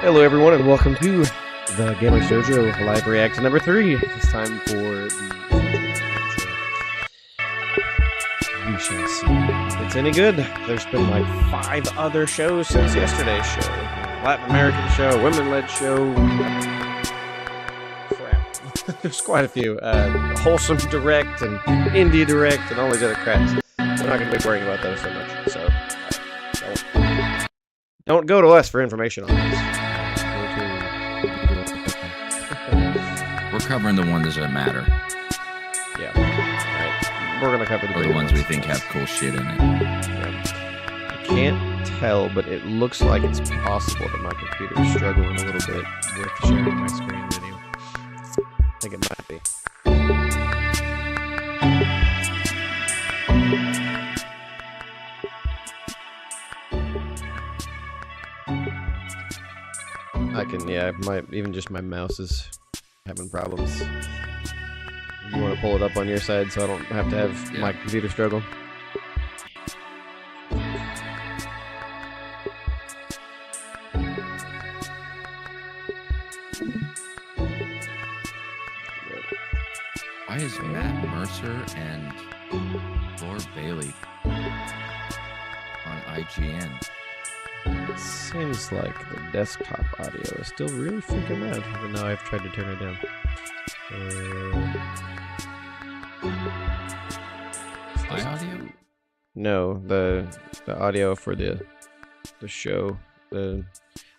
Hello everyone and welcome to the Gamers Dojo Live React number 3. It's time for the we shall see if it's any good. There's been like 5 other shows since yesterday's show. Latin American show, women-led show. Crap. There's quite a few. Wholesome Direct and Indie Direct and all these other craps. We're not going to be worrying about those so much. So don't go to us for information on this. We're covering the ones that matter. Yeah. Alright. We're gonna cover the ones we think have cool shit in it. Yeah. I can't tell, but it looks like it's possible that my computer is struggling a little bit with sharing my screen video. I think it might be. Even just my mouse is having problems. You want to pull it up on your side so I don't have to have my computer struggle? Why is Matt Mercer and Laura Bailey on IGN? Seems like the desktop audio is still really freaking loud, even though I've tried to turn it down. My audio? No, the audio for the show. I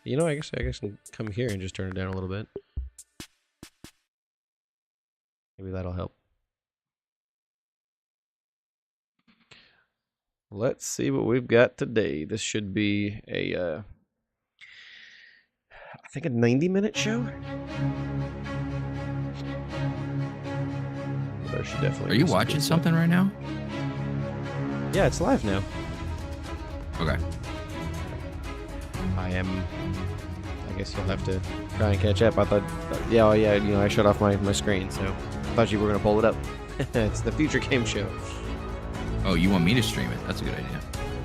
guess I can come here and just turn it down a little bit. Maybe that'll help. Let's see what we've got today. This should be I think a 90-minute show. But I should definitely. Are you watching something right now? Yeah, it's live now. Okay. I guess you'll have to try and catch up. I thought, I shut off my screen, so I thought you were gonna pull it up. It's the Future Game Show. Oh, you want me to stream it? That's a good idea.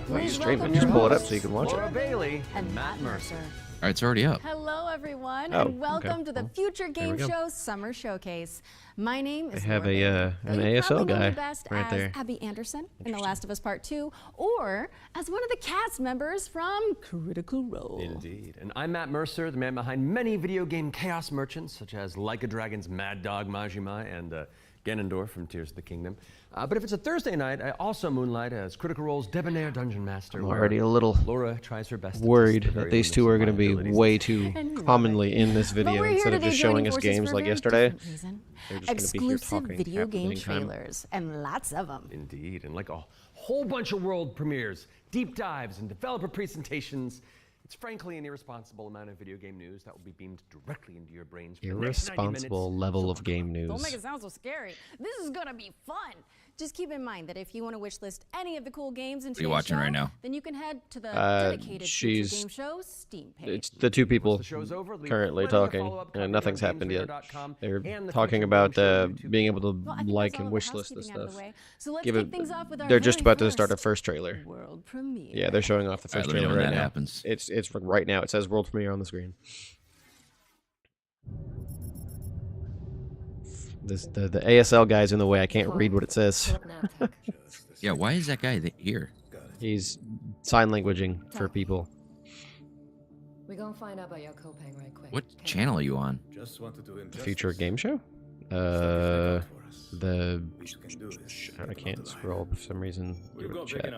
Well, you stream it. Just pull it up so you can watch Laura it. Bailey and Matt Mercer. All right, it's already up. Hello, everyone, Oh, and welcome to the Future Game go. Show Summer Showcase. My name is They have Laura an Bailey. You ASL probably know me guy best right as there. Abby Anderson in The Last of Us Part 2, or as one of the cast members from Critical Role. Indeed. And I'm Matt Mercer, the man behind many video game chaos merchants, such as Like a Dragon's Mad Dog Majima and Ganondorf from Tears of the Kingdom. But if it's a Thursday night, I also moonlight as Critical Role's debonair dungeon master. I'm already a little Laura tries her best worried to test the that very these two limits are of going to my be abilities. way too commonly in this But video we're here instead of today just showing joining us forces games for a like very yesterday. different reason. They're just going to be here Exclusive talking video at the game same time. trailers, and lots of them. Indeed, and like a whole bunch of world premieres, deep dives, and developer presentations. It's frankly an irresponsible amount of video game news that will be beamed directly into your brains for the next 90 minutes. Irresponsible level of game news. Don't make it sound so scary. This is gonna be fun. Just keep in mind that if you want to wishlist any of the cool games in today's watching show, right now? then you can head to the dedicated Future she's- Game Show Steam page. It's the two people The show's over, leave currently plenty of talking, follow-up copy and nothing's on happened yet. GamesRadar.com They're and the talking Future about Game Show YouTube being able to Well, I think like that's and all wish the list this housekeeping out of stuff. the way. So let's Give kick it. things off with our They're just very about to start a first first trailer. world premiere. Yeah, they're showing off the All right, first let me know trailer when right that now. happens. It's from right now. It says world premiere on the screen. The ASL guy's in the way. I can't read what it says. Yeah, why is that guy here? He's sign languaging for people. We're gonna find out about your copay right quick. What channel are you on? The Future Game Show? I can't scroll for some reason. Chat.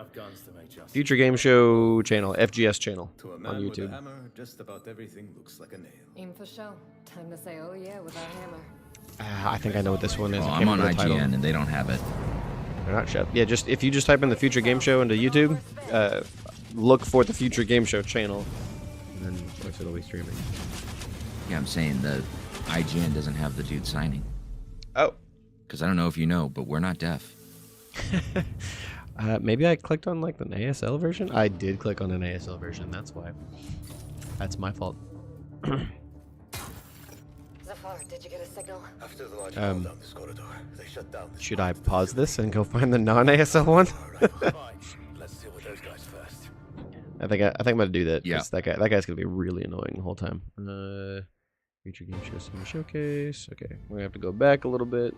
Future Game Show channel, FGS channel on YouTube. Just about everything looks like a nail. In for show. Time to say oh yeah with our hammer. I think I know what this one is. Oh, I I'm can't on remember the title. IGN and they don't have it. They're not shut. Yeah, just if you just type in the Future Game Show into YouTube, look for the Future Game Show channel, and then of course it'll be streaming. Yeah, I'm saying the IGN doesn't have the dude signing. Oh. Because I don't know if you know, but we're not deaf. Maybe I clicked on like an ASL version. I did click on an ASL version. That's why. That's my fault. Zafar, did you get a signal? After the large down this corridor, they shut down this Should I pause this and go find the non-ASL one? Fine. Let's deal with those guys first. I think I'm gonna do that. Yeah. 'Cause that guy's gonna be really annoying the whole time. Feature game show some showcase. Okay, we're gonna have to go back a little bit.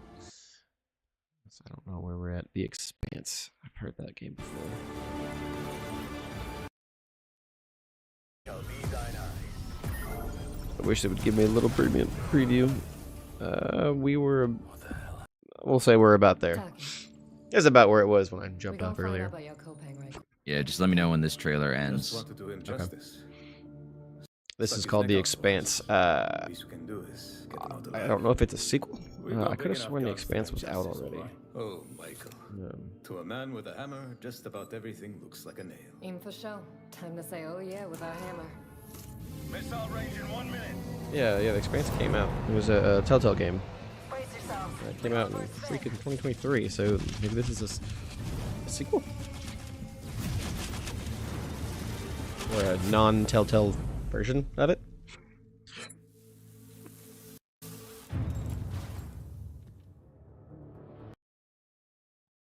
I don't know where we're at. The Expanse. I've heard that game before. I wish they would give me a little premium preview. We'll say we're about there. It's about where it was when I jumped off earlier. Yeah, just let me know when this trailer Just ends. want to do him justice. This is Suck called his The neck out for Expanse. once. Least we can do is get him out I alive. don't know if it's a sequel. We got I big could have enough sworn The guns to Expanse have was out justice, already. all right. Oh, Michael. To a man with a hammer, just about everything looks like a nail. In for show. Time to say oh yeah with our hammer. Missile range in 1 minute. Yeah, The Expanse came out. It was a Telltale game. Brace yourself. It came out in freaking 2023, so maybe this is a sequel? Or a non-Telltale version of it?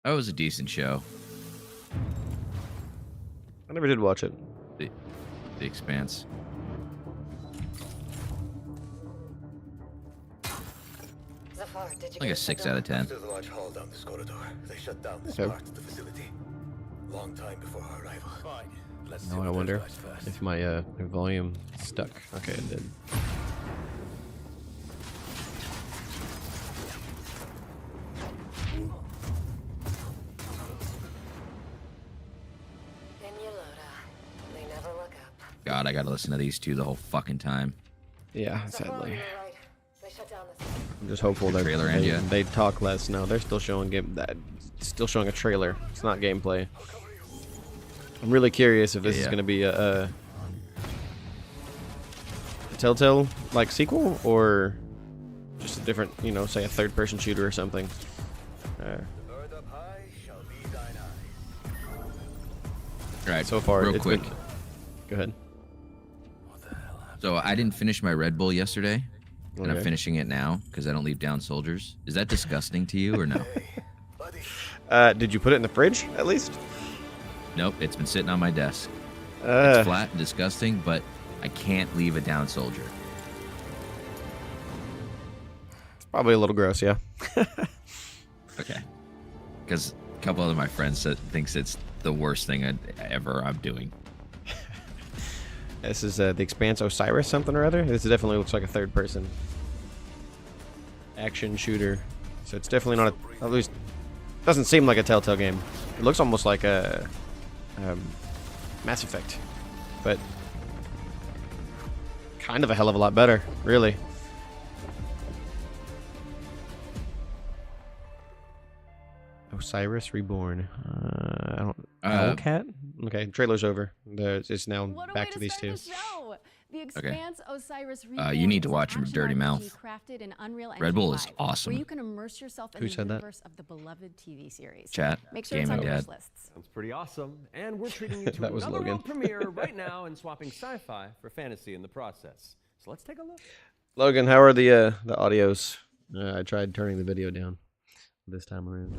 That was a decent show. I never did watch it. The Expanse. Zafar, did you Like a get 6 the out of 10. There's a large hall down this corridor. They shut down this Okay. part of the facility. Long time before our arrival. Fine. Let's Now I wonder if my volume stuck. Okay, it did. In your loader. They never look up. God, I gotta listen to these two the whole fucking time. Yeah, Zafar, sadly. you're right. They shut down this. I'm just hopeful that trailer end yet? they talk less. No, they're still showing still showing a trailer. It's not gameplay. I'm really curious if this is Yeah. going to be a Telltale like sequel or just a different, say a third-person shooter or something. Bird up high shall be thine eye. All right, So far, real it's quick. been- Go ahead. So I didn't finish my Red Bull yesterday, and I'm Okay. finishing it now because I don't leave down soldiers. Is that disgusting to you or no? Buddy, Did you put it in the fridge at least? Nope, it's been sitting on my desk. It's Uh, flat and disgusting, but I can't leave a down soldier. it's probably a little gross, yeah. Okay. Because a couple of my friends thinks it's the worst thing I'm doing. This is The Expanse Osiris something or other. This definitely looks like a third-person action shooter. So it's definitely not at least doesn't seem like a Telltale game. It looks almost like a Mass Effect, but kind of a hell of a lot better, really. Osiris Reborn. I don't. Owlcat? Okay, trailer's over. It's now What a back way to these start two. the show. The Expanse Osiris Reborn you need to is an watch action Dirty RPG Mouth. crafted in Unreal Red Bull is Engine 5, awesome. Where you can immerse yourself in Who the said that? universe of the beloved TV series. Chat, Make sure it's on Gaming your Dad. wish lists. Sounds pretty awesome. And we're treating you to That was another Logan. world premiere right now and swapping sci-fi for fantasy in the process. So let's take a look. Logan, how are the audios? I tried turning the video down this time around.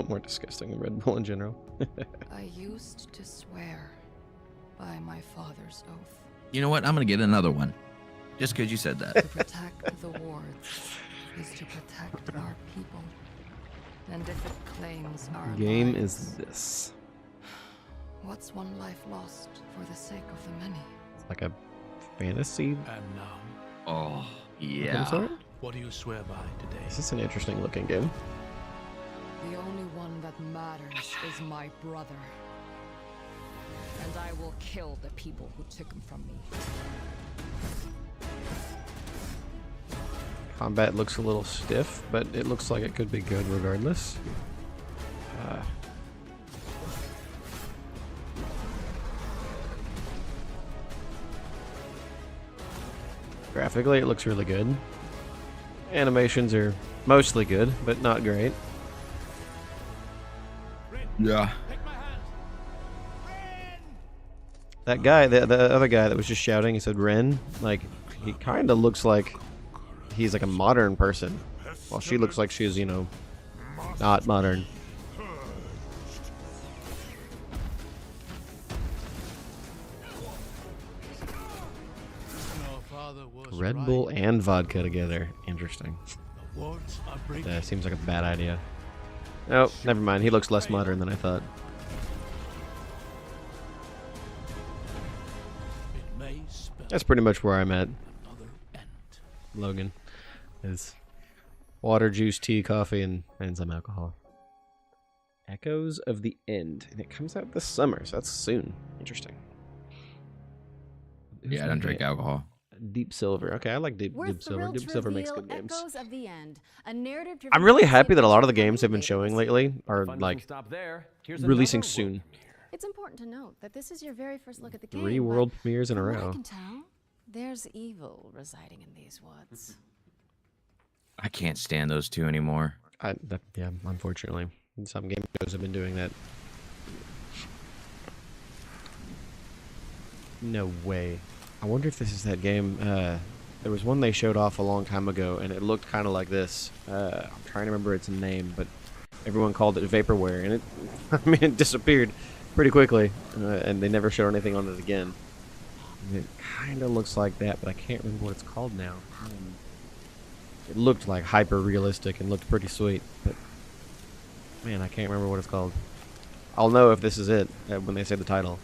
More disgusting than Red Bull in general. I used to swear by my father's oath You know what? I'm going to get another one. Just because you said to that. protect the wards is to protect our people. And if it claims our Game lives, is this. what's one life lost for the sake of the many? It's like a fantasy. And now, Oh, I'm yeah. sorry? what do you swear by today? This is an interesting looking game. The only one that matters is my brother. And I will kill the people who took him from me. Combat looks a little stiff, but it looks like it could be good regardless. Graphically, it looks really good. Animations are mostly good, but not great. Yeah. That guy, the other guy that was just shouting, he said Ren. Like, He kind of looks like he's like a modern person, while she looks like she's, you know, not modern. Red Bull and vodka together. Interesting. Seems like a bad idea. Oh, never mind. He looks less modern than I thought. That's pretty much where I'm at. Logan is water, juice, tea, coffee, and some alcohol. Echoes of the End, and it comes out this summer, so that's soon. Interesting. Yeah, I don't drink alcohol. Deep Silver. Okay, I like Deep Silver. Deep Silver makes good games. Echoes of the End, a narrative-driven I'm really happy fantasy that a lot of the adventure games they've been made showing this lately year. are Fun doesn't like stop there. Here's releasing another soon. world premiere. It's important to note that this is your very first look at the game. 3 but world premieres in a from what I row. can tell, there's evil residing in these woods. I can't stand those two anymore. Yeah, unfortunately, some game shows have been doing that. No way. I wonder if this is that game. There was one they showed off a long time ago, and it looked kind of like this. I'm trying to remember its name, but everyone called it Vaporware, and it, I mean, it disappeared pretty quickly, and they never showed anything on it again. And it kind of looks like that, but I can't remember what it's called now. It looked like hyper realistic and looked pretty sweet, but man, I can't remember what it's called. I'll know if this is it when they say the title.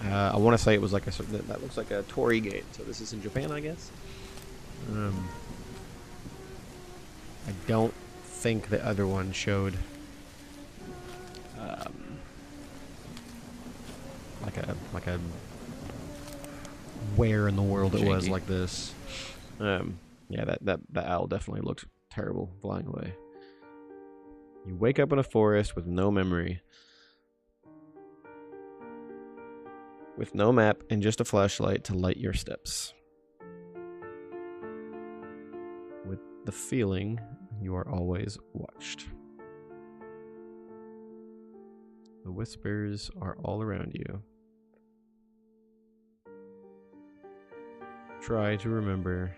I want to say it was like that looks like a Torii gate, so this is in Japan, I guess. I don't think the other one showed like a where in the world it was like this. Yeah, that owl definitely looked terrible flying away. You wake up in a forest with no memory, with no map and just a flashlight to light your steps, with the feeling you are always watched. The whispers are all around you. Try to remember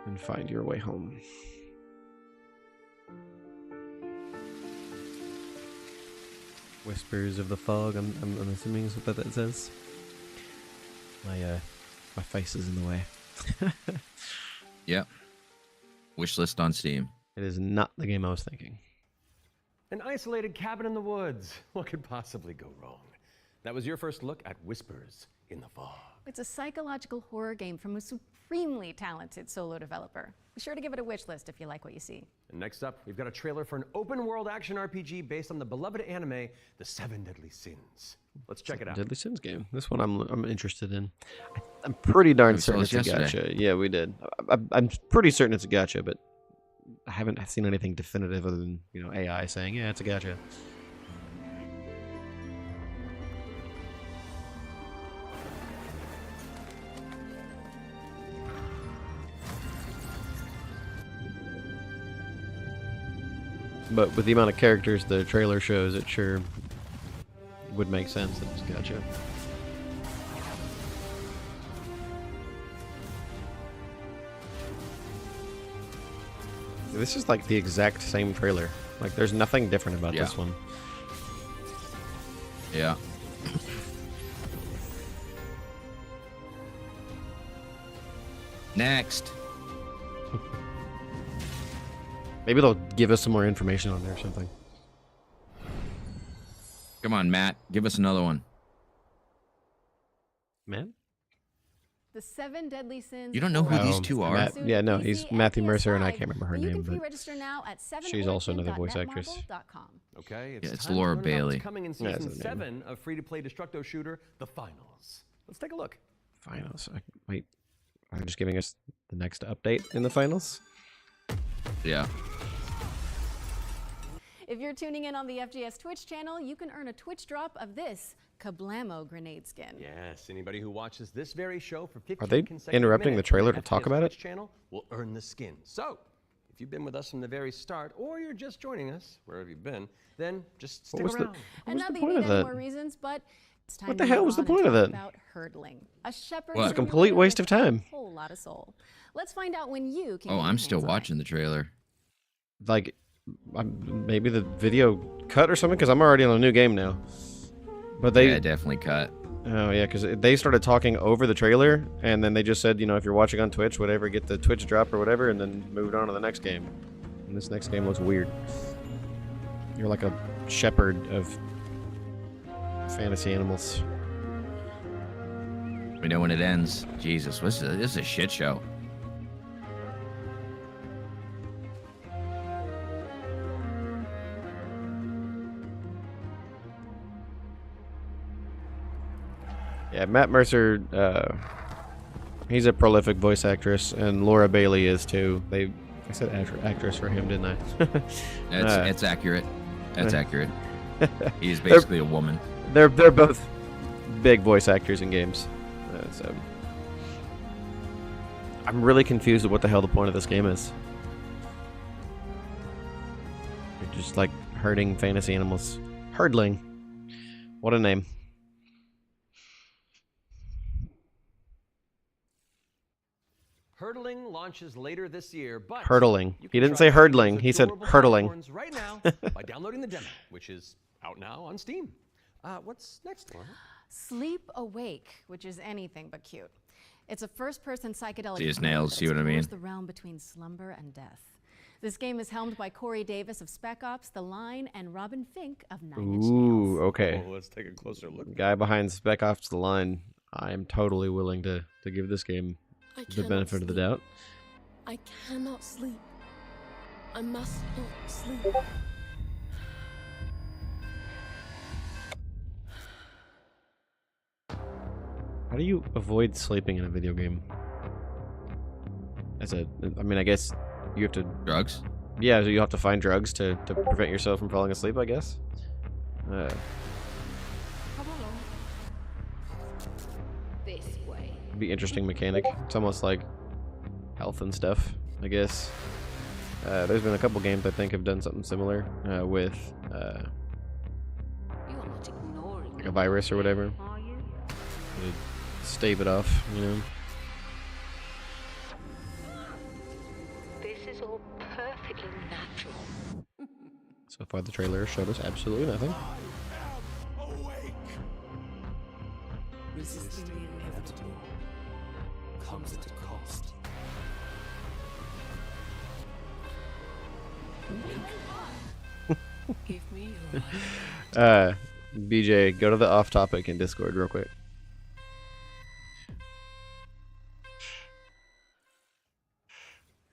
and find your way home. Whispers of the fog. I'm assuming is what that says. My face is in the way. Yep. Wish list on Steam. It is not the game I was thinking. An isolated cabin in the woods. What could possibly go wrong? That was your first look at Whispers in the Fog. It's a psychological horror game from a supremely talented solo developer. Be sure to give it a wish list if you like what you see. And next up, we've got a trailer for an open-world action RPG based on the beloved anime, The 7 Deadly Sins. Let's check it out. Deadly Sins game. This one I'm interested in. I'm pretty darn We saw certain it's this a yesterday. gacha. Yeah, we did. I'm pretty certain it's a gacha, but I haven't seen anything definitive other than, you know, AI saying, yeah, it's a gacha. But with the amount of characters the trailer shows, it sure would make sense that it's gacha. This is like the exact same trailer. Like, there's nothing different about this one. Yeah. Next. Maybe they'll give us some more information on there or something. Come on, Matt. Give us another one. Man? The 7 Deadly Sins. You don't know who these two are? Matt, yeah, no, he's Matthew Mercer, and I can't remember her You name, can but pre-register now at she's also another voice actress. Okay, Yeah, it's time to Laura learn about Bailey. what's coming in Yeah, season that's her name. 7 of free-to-play Destructo shooter, The Finals. Let's take a look. Finals. Wait, are they just giving us the next update in the finals? Yeah. If you're tuning in on the FGS Twitch channel, you can earn a Twitch drop of this Kablamo grenade skin. Yes, anybody who watches this very show for 15 Are they consecutive interrupting the minutes trailer on to talk FGS about it? Twitch channel will earn the skin. So, If you've been with us from the very start, or you're just joining us, wherever you've been, then just stick was the- around. And What's not the that you point need of any that? more reasons, but it's time What the to hell move was the on and point of talk that? about hurdling. A shepherd What? It's a complete simulator waste with of time. A whole lot of soul. Let's find out when you can. Oh, get I'm your still hands on it. watching the trailer. Like, maybe the video cut or something, because I'm already on a new game now. But they, Yeah, definitely cut. oh yeah, because they started talking over the trailer, and then they just said, you know, if you're watching on Twitch, whatever, get the Twitch drop or whatever, and then moved on to the next game. And this next game looks weird. You're like a shepherd of fantasy animals. We know when it ends. Jesus, this is a shit show. Yeah, Matt Mercer, he's a prolific voice actress, and Laura Bailey is too. I said actress for him, didn't I? It's accurate. That's accurate. He's basically a woman. They're both big voice actors in games. So I'm really confused at what the hell the point of this game is. You're just like herding fantasy animals. Herdling. What a name. Hurdling launches later this year, but Hurdling. you He can didn't try say out hurdling. those He said adorable hurdling. unicorns right now by downloading the demo, which is out now on Steam. What's next, Laura? Sleep Awake, which is anything but cute. It's a first-person psychedelic. See his thriller nails, that see what I mean? explores the realm between slumber and death. This game is helmed by Corey Davis of Spec Ops, The Line, and Robin Fink of Nine Inch Ooh, Nails. okay. Oh, let's take a closer look. Guy behind Spec Ops The Line. I am totally willing to give this game the benefit of the doubt. I cannot sleep. I must not sleep. How do you avoid sleeping in a video game? I mean, I guess you have to... Drugs? Yeah, so you have to find drugs to prevent yourself from falling asleep, I guess. Come along. This way. It'd be interesting mechanic. It's almost like health and stuff, I guess. There's been a couple games I think have done something similar with You are not ignoring like a virus or whatever. are you? To stave it off, you know. This is all perfectly natural. So far the trailer showed us absolutely nothing. Resisting the inevitable comes at a cost. Give me your eyes. BJ, go to the off topic in Discord real quick.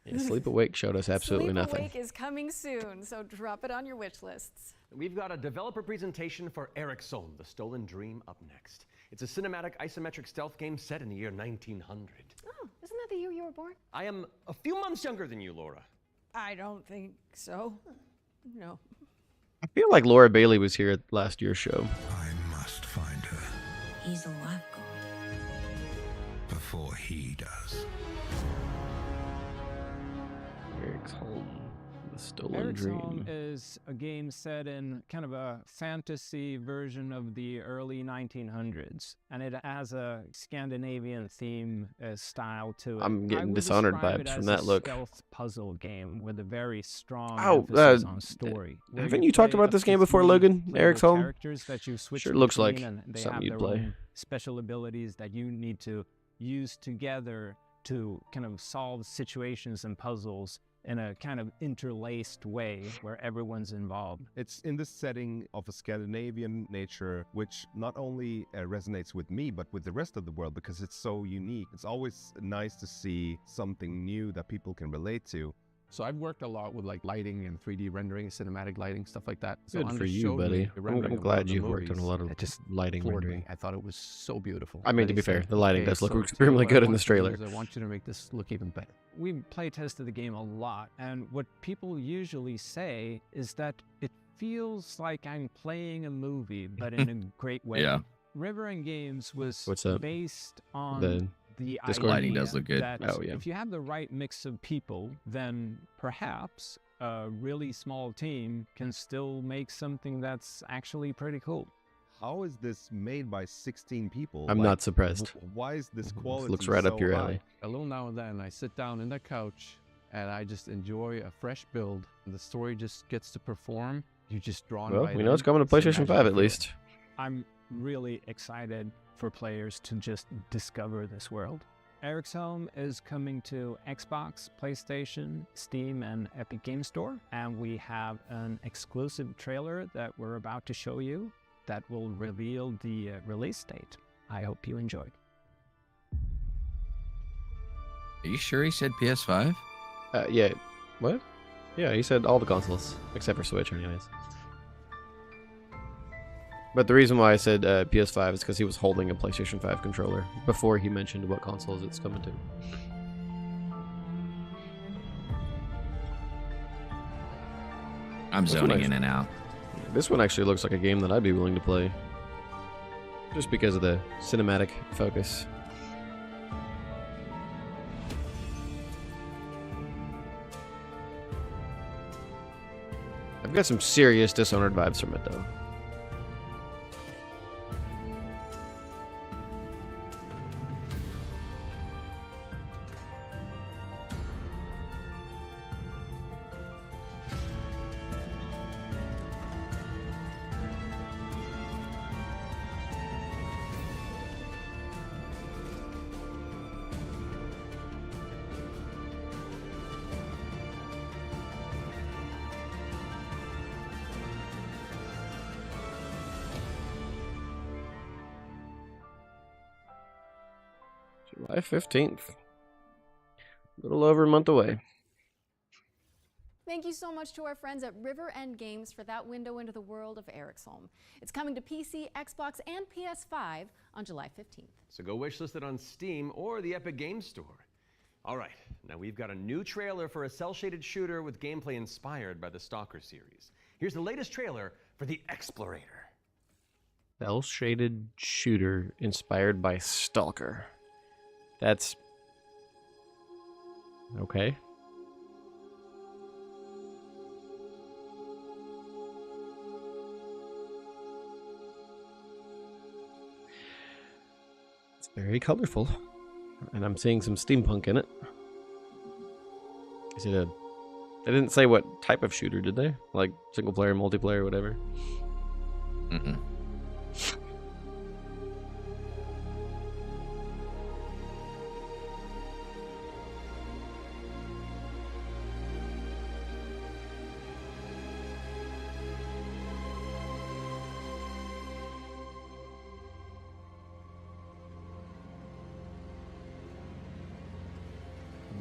Yeah, Sleep Awake showed us absolutely Sleep nothing. Awake is coming soon, so drop it on your wish lists. We've got a developer presentation for Ericsson, The Stolen Dream, up next. It's a cinematic isometric stealth game set in the year 1900. Oh, isn't that the year you were born? I am a few months younger than you, Laura. I don't think so. No. I feel like Laura Bailey was here at last year's show. I must find her He's a life god. before he does. Eric's Home, The Stolen Eric's Dream. Home is a game set in kind of a fantasy version of the early 1900s, and it has a Scandinavian theme style to it. I'm I getting would Dishonored describe vibes it from as that a look. stealth puzzle game with a very strong Oh, emphasis on story. where haven't you talked play about up this to game before, 3 Logan? playable Eric's Home? characters that you switch Sure looks like between, and they something have you'd their play. own special abilities that you need to use together to kind of solve situations and puzzles in a kind of interlaced way where everyone's involved. It's in this setting of a Scandinavian nature, which not only resonates with me, but with the rest of the world because it's so unique. It's always nice to see something new that people can relate to. So I've worked a lot with like lighting and 3D rendering, cinematic lighting, stuff like that. So Good Anders for you, showed me buddy. the rendering I'm of glad one of the you've worked on a movies. lot of It just lighting floored rendering. me. I thought it was so beautiful. I mean, And to he be fair, said, the lighting "Okay, does look so extremely what I good in want this you to do trailer. is I want you to make this look even better. We play tested the game a lot, and what people usually say is that it feels like I'm playing a movie, but in a great way. Yeah. River and Games was What's up? based on The the Discord? Lighting does look good. that Oh, yeah. if you have the right mix of people, then perhaps a really small team can still make something that's actually pretty cool. How is this made by 16 people? I'm not surprised. Why is this quality looks right up so your high? alley. A little now and then, I sit down in the couch and I just enjoy a fresh build. The story just gets to perform. You're just drawn Well, right we know in. it's coming to It's a PlayStation 5 magical at feeling. least. I'm really excited for players to just discover this world. Eric's Home is coming to Xbox, PlayStation, Steam, and Epic Game Store, and we have an exclusive trailer that we're about to show you that will reveal the release date. I hope you enjoy. Are you sure he said PS5? Yeah. What? Yeah, he said all the consoles except for Switch, anyways. But the reason why I said PS5 is because he was holding a PlayStation 5 controller before he mentioned what consoles it's coming to. I'm This one zoning actually- in and out. This one actually looks like a game that I'd be willing to play. Just because of the cinematic focus. I've got some serious Dishonored vibes from it, though. July 15th. A little over a month away. Thank you so much to our friends at River End Games for that window into the world of Eric's Home. It's coming to PC, Xbox, and PS5 on July 15th. So go wishlist it on Steam or the Epic Games Store. All right, now we've got a new trailer for a cel-shaded shooter with gameplay inspired by the Stalker series. Here's the latest trailer for The Explorator. Cel-shaded shooter inspired by Stalker. That's... okay. It's very colorful. And I'm seeing some steampunk in it. Is it a... They didn't say what type of shooter, did they? Like single player, multiplayer, whatever? Mm-mm.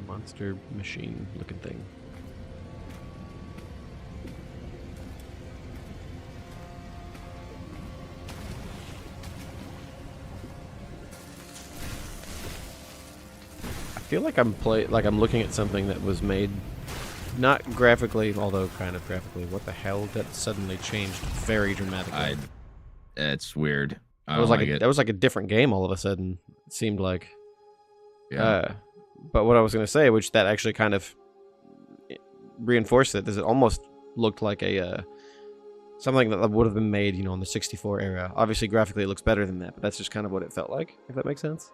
Monster machine looking thing. I feel like I'm looking at something that was made not graphically, although kind of graphically. What the hell? That suddenly changed very dramatically. It's weird. I That was don't like like it. that was like a different game all of a sudden. It seemed like. Yeah. But what I was going to say, which that actually kind of reinforced it, is it almost looked like a something that would have been made, you know, in the 64 era. Obviously, graphically, it looks better than that, but that's just kind of what it felt like, if that makes sense.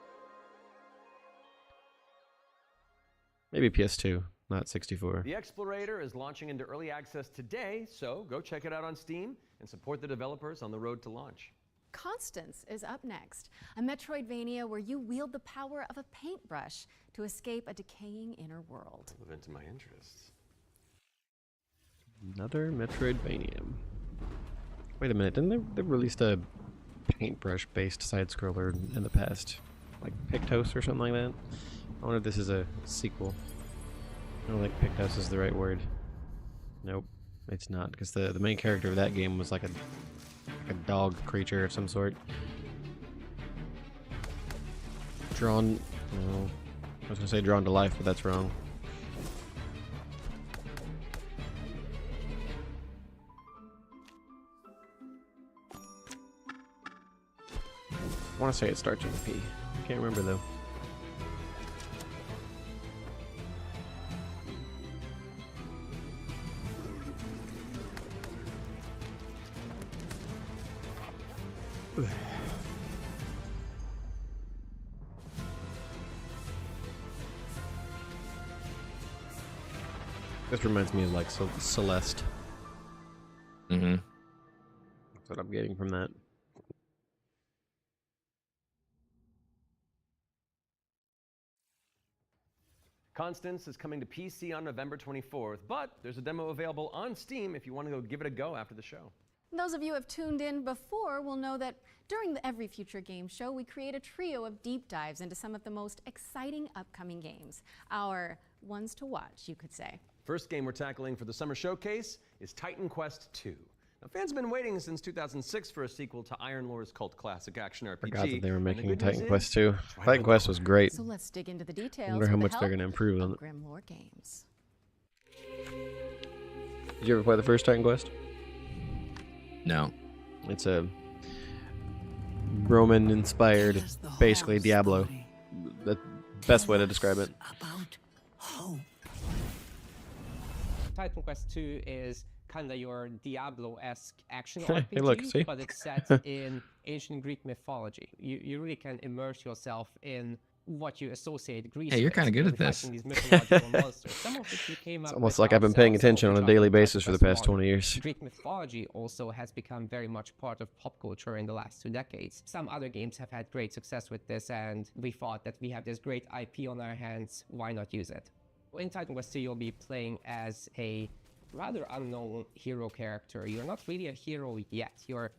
Maybe PS2, not 64. The Explorator is launching into early access today, so go check it out on Steam and support the developers on the road to launch. Constance is up next, a Metroidvania where you wield the power of a paintbrush to escape a decaying inner world. Live into my interests. Another Metroidvania. Wait a minute, didn't they released a paintbrush-based side-scroller in the past? Like Pictos or something like that? I wonder if this is a sequel. I don't think Pictos is the right word. Nope, it's not, because the main character of that game was like a dog creature of some sort. Drawn... no. I was gonna say drawn to life, but that's wrong. I want to say it starts with a P. Can't remember though. This reminds me of like Celeste. Mm-hmm. That's what I'm getting from that. Constance is coming to PC on November 24th, but there's a demo available on Steam if you want to go give it a go after the show. Those of you who have tuned in before will know that during the Every Future Game Show, we create a trio of deep dives into some of the most exciting upcoming games. Our ones to watch, you could say. First game we're tackling for the summer showcase is Titan Quest II. Now, fans have been waiting since 2006 for a sequel to Iron Lore's cult classic action RPG. Forgot that they were and the making good Titan news Quest is, 2. it's right Titan around Quest the was corner. great. So let's dig into the I details. wonder how with the much they're help going to improve on of it. Grimlore Games. Did you ever play the first Titan Quest? No. It's a Roman-inspired, basically Diablo. The best way to describe it. Titan Quest 2 is kind of your Diablo-esque action Hey, RPG, look, see? but it's set in ancient Greek mythology. You really can immerse yourself in what you associate Greece Hey, you're with, kinda good at fighting this. These mythological monsters, some of which you came It's up almost with like I've been paying ourselves, attention on which a are daily in Titan basis for the Quest past 20 years. Greek mythology also has become very much part of pop culture in the last 2 decades. Some other games have had great success with this, and we thought that we have this great IP on our hands, why not use it? In Titan Quest 2, you'll be playing as a rather unknown hero character. You're not really a hero yet. You're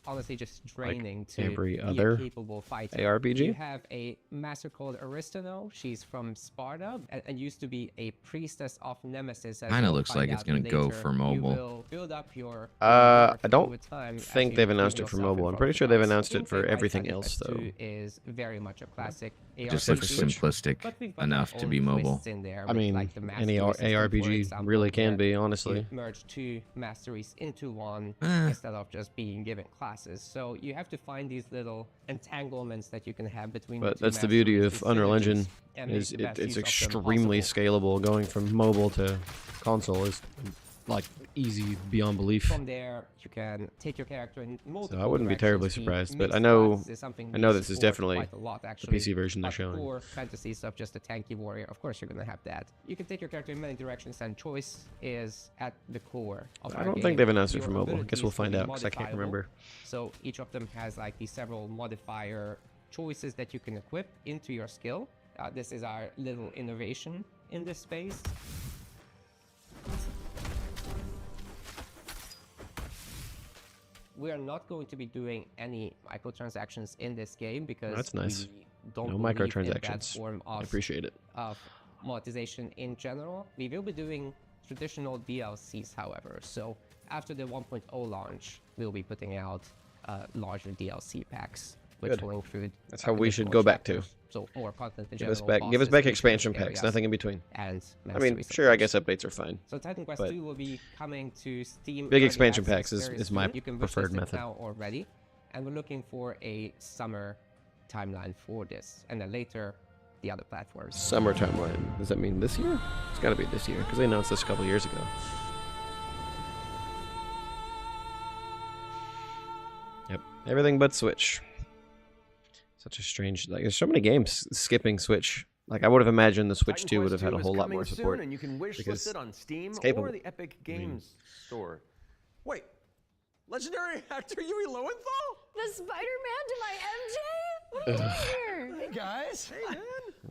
honestly just training to every be other a capable fighter. ARPG? You have a master called Aristano. She's from Sparta and used to be a priestess of Nemesis. Kinda looks like it's gonna go for mobile. You will build up your I don't over time as think you they've improve announced it for yourself in mobile. I'm front pretty of sure the they've boss. announced it for Gameplay everything Titan else, Quest though. 2 is very much a classic Just ARPG, simplistic but we've got enough our to own be mobile. twists in there I with, mean, like the any mastery system, for ARPG example, really can where be, honestly. you merge 2 masteries into one Eh. instead of just being given classes. So you have to find these little entanglements that you can have between But the 2 that's the beauty masteries, of the Unreal synergies, Engine, and make is the best it's use of them extremely possible. scalable. Going from mobile to console is like easy beyond belief. From there, you can take your character in multiple So I wouldn't be terribly directions. The surprised, but mixed I know classes is something we this is support definitely quite a lot, the actually. PC version they're But showing. core fantasy stuff, just a tanky warrior, of course you're gonna have that. You can take your character in many directions, and choice is at the core of I our don't game. think they've announced it Your for mobile. I guess we'll abilities find will out be because I can't modifiable. remember. So each of them has like these several modifier choices that you can equip into your skill. This is our little innovation in this space. We are not going to be doing any microtransactions in this game because That's nice. we don't No believe in that microtransactions. form I of, appreciate it. of monetization in general. We will be doing traditional DLCs, however. So after the 1.0 launch, we'll be putting out larger DLC packs, which Good. will include That's how we should additional go back to. chapters, so more content in Give us general, back, give us bosses, back features, expansion packs. areas, Nothing in between. and I mean, masteries, of sure, I course. guess updates are fine. So Titan Quest but 2 will be coming to Steam. Big Early expansion Access packs is very my soon. You can preferred wishlist it method. now already, and we're looking for a summer timeline for this, and then later the other platforms. Summer timeline. Does that mean this year? It's got to be this year because they announced this a couple years ago. Yep, everything but Switch. Such a strange. Like, there's so many games skipping Switch. Like, I would have imagined the Switch 2 would have had a whole lot more support. And you can wish because list it on Steam it's capable. or the Epic Games Store. Wait, legendary actor Yui Lowenthal? The Spider-Man to my MJ? What are you doing here? Hey guys. Hey man.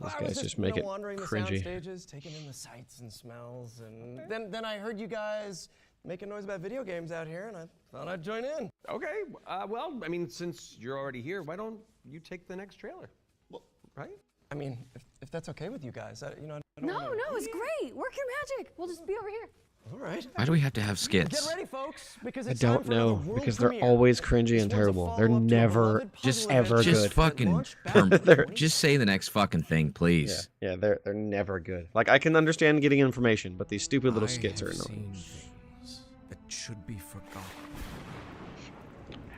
These I guys was just make it wandering the cringy. sound stages, taking in the sights and smells, and then I heard you guys making noise about video games out here, and I thought I'd join in. Okay, well, I mean, since you're already here, why don't you take the next trailer? Well, right? I mean, if that's okay with you guys, I don't No, wanna... no, it's great. Work your magic. We'll just be over here. All right. Why do we have to have skits? Get ready, folks, because I it's time don't for another know world because they're premiere. always cringy This and one's a terrible. They're follow-up to a never beloved Just puzzle ever adventure just good. that fucking launched back in They're- 20 just say the next fucking thing, please. Yeah, they're never good. Like, I can understand getting information, but these stupid little I skits are have annoying. seen things that should be forgotten.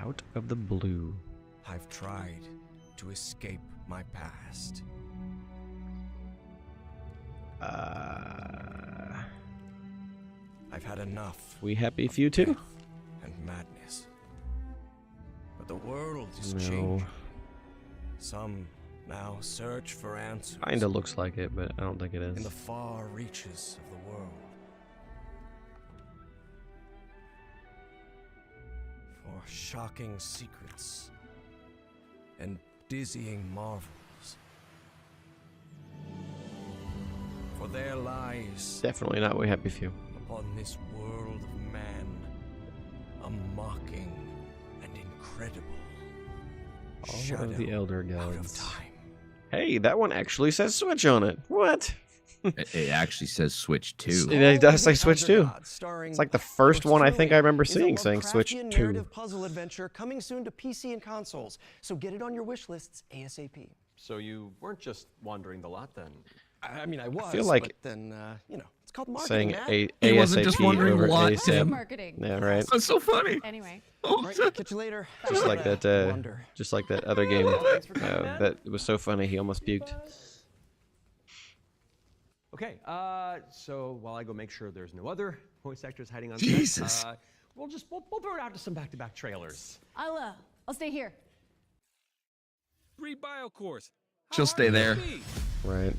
Out of the blue. I've tried to escape my past. I've had enough. We happy few too? And madness. But the world is No. changing. Some now search for answers Kinda looks like it, but I don't think it in is. the far reaches of the world. or shocking secrets and dizzying marvels. For there lies Definitely not We Happy Few. upon this world of man a mocking and incredible All of the Elder Gods. time. Hey, that one actually says Switch on it. What? It actually says Switch 2. It does say Switch 2. It's like the first one I think I remember seeing saying Switch Lovecraftian 2. narrative puzzle adventure coming soon to PC and consoles. So get it on your wish lists ASAP. So you weren't just wandering the lot then? I mean, I was. feel like but then you know, it's called saying marketing, Matt. A He wasn't just ASAP wondering over what, ASAP. Tim. Marketing. Yeah, right. That's so funny. Anyway. All right, catch you later. Just like that. Wonder. Just like that other game. Thanks for coming, man. That it was so funny he almost puked. Okay, so while I go make sure there's no other voice actors hiding on Jesus. set, we'll throw it out to some back-to-back trailers. I'll stay here. 3 bio cores. She'll stay there. Right.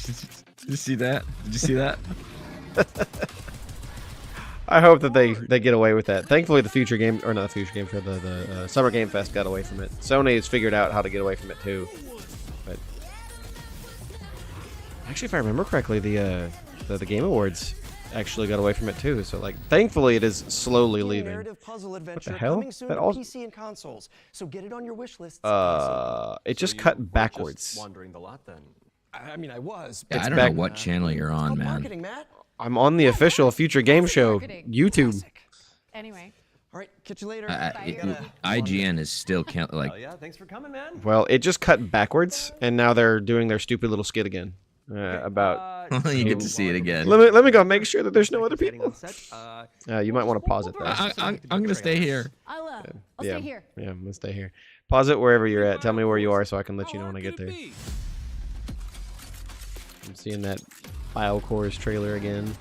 Did you see that? Did you see that? I hope that they get away with that. Thankfully, the future game, or not the future game, for the Summer Game Fest got away from it. Sony has figured out how to get away from it too. But actually, if I remember correctly, the Game Awards actually got away from it too. So like, thankfully, it is slowly leaving. Narrative puzzle adventure hell? coming soon That to also- PC and consoles. So get it on your wish lists. It just So you cut weren't backwards. Just wandering the lot then? I mean, I was. Yeah, It's I don't back- know what channel you're on, man. Marketing, Matt. I'm on the official Future Game Show Marketing. YouTube. Anyway. All right, catch you later. IGN is still like. Oh yeah, thanks for coming, man. Well, it just cut backwards, and now they're doing their stupid little skit again about. You get to see it again. Let me go make sure that there's no other Participating people. on set, You might want to pause it though. I'm gonna stay here. I'll yeah, stay here. yeah, I'm gonna stay here. Pause it wherever you're at. Tell me where you are so I can let you know when I get there. I'm seeing that File Cores trailer again.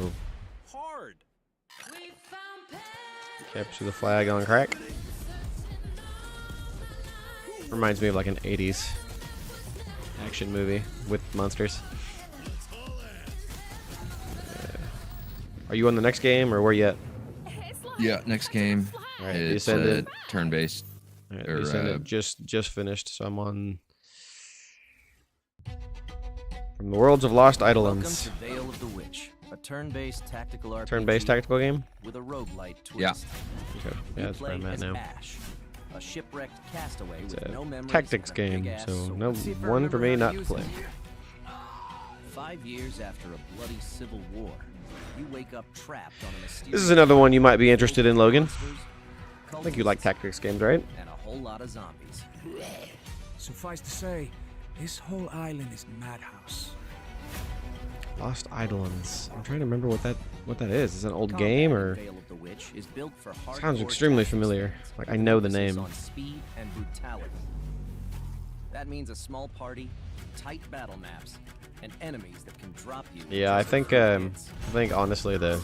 Oh, Hard. capture the flag on crack. Reminds me of like an 80s action movie with monsters. Are you on the next game or where you at? Yeah, next game. All right, It's Descended. turn-based. All right, or, Descended just finished, so I'm on. From the Worlds of Lost Eidolons. Welcome to Veil of the Witch, a turn-based tactical RPG Turn-based tactical game? with a roguelite twist. Yeah. Okay, yeah, that's where I'm at now. Ash, a shipwrecked castaway It's with no a memories tactics and a game, big-ass so sword. no one for me not to play. 5 years after a bloody civil war, you wake up trapped on a mysterious This is another one you might be interested in, Logan. I think you like tactics games, right? and a whole lot of zombies. Suffice to say, this whole island is madhouse. Lost Eidolons. I'm trying to remember what that is. Is it an old game or? Veil of the Witch is built for Sounds hardcore extremely tactics familiar. games Like I with know the emphasis name. on speed and brutality. That means a small party, tight battle maps, and enemies that can drop you. Yeah, I just a think few hits. honestly the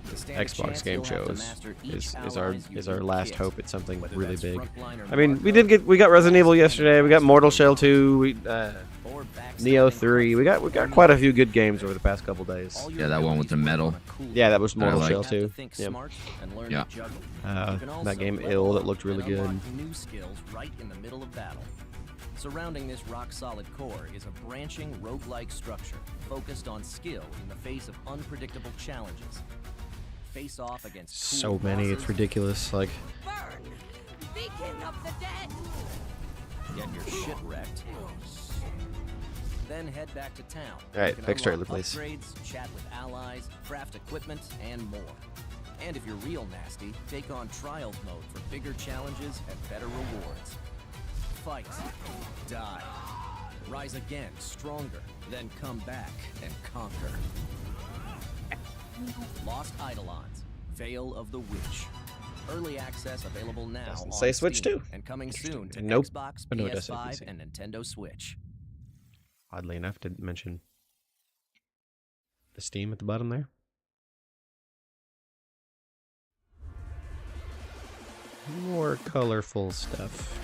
To stand a Xbox chance, game you'll show have to is master each is ally's our unique last kit, hope at something whether really that's big. frontline or I mean, mark we got Resident Evil yesterday. We got Mortal Shell 2. We or Neo backstabbing 3. We got quite a few good games over the past couple days. all your Yeah, that one with the metal. Yeah, that was I Mortal like. Shell You have to 2. think Yeah. smart and learn Yeah. to juggle. Uh, You can also that game level Ill that up looked really and good. unlock new skills right in the middle of battle. Surrounding this rock-solid core is a branching roguelike structure focused on skill in the face of unpredictable challenges. Face off against So cool many, it's bosses, ridiculous. Like Beacon of the dead! get your shit wrecked. Then head back to town. All right, You can next unlock trailer, please. Upgrades, chat with allies, craft equipment, and more. And if you're real nasty, take on Trials mode for bigger challenges and better rewards. Fight, die, rise again, stronger, then come back and conquer. Lost Eidolons, Veil of the Witch. Early access available now Doesn't on say Switch Steam, 2. and coming soon to Nope. Xbox, But no, it does say PS5, PC. and Nintendo Switch. oddly enough, didn't mention the Steam at the bottom there. More colorful stuff.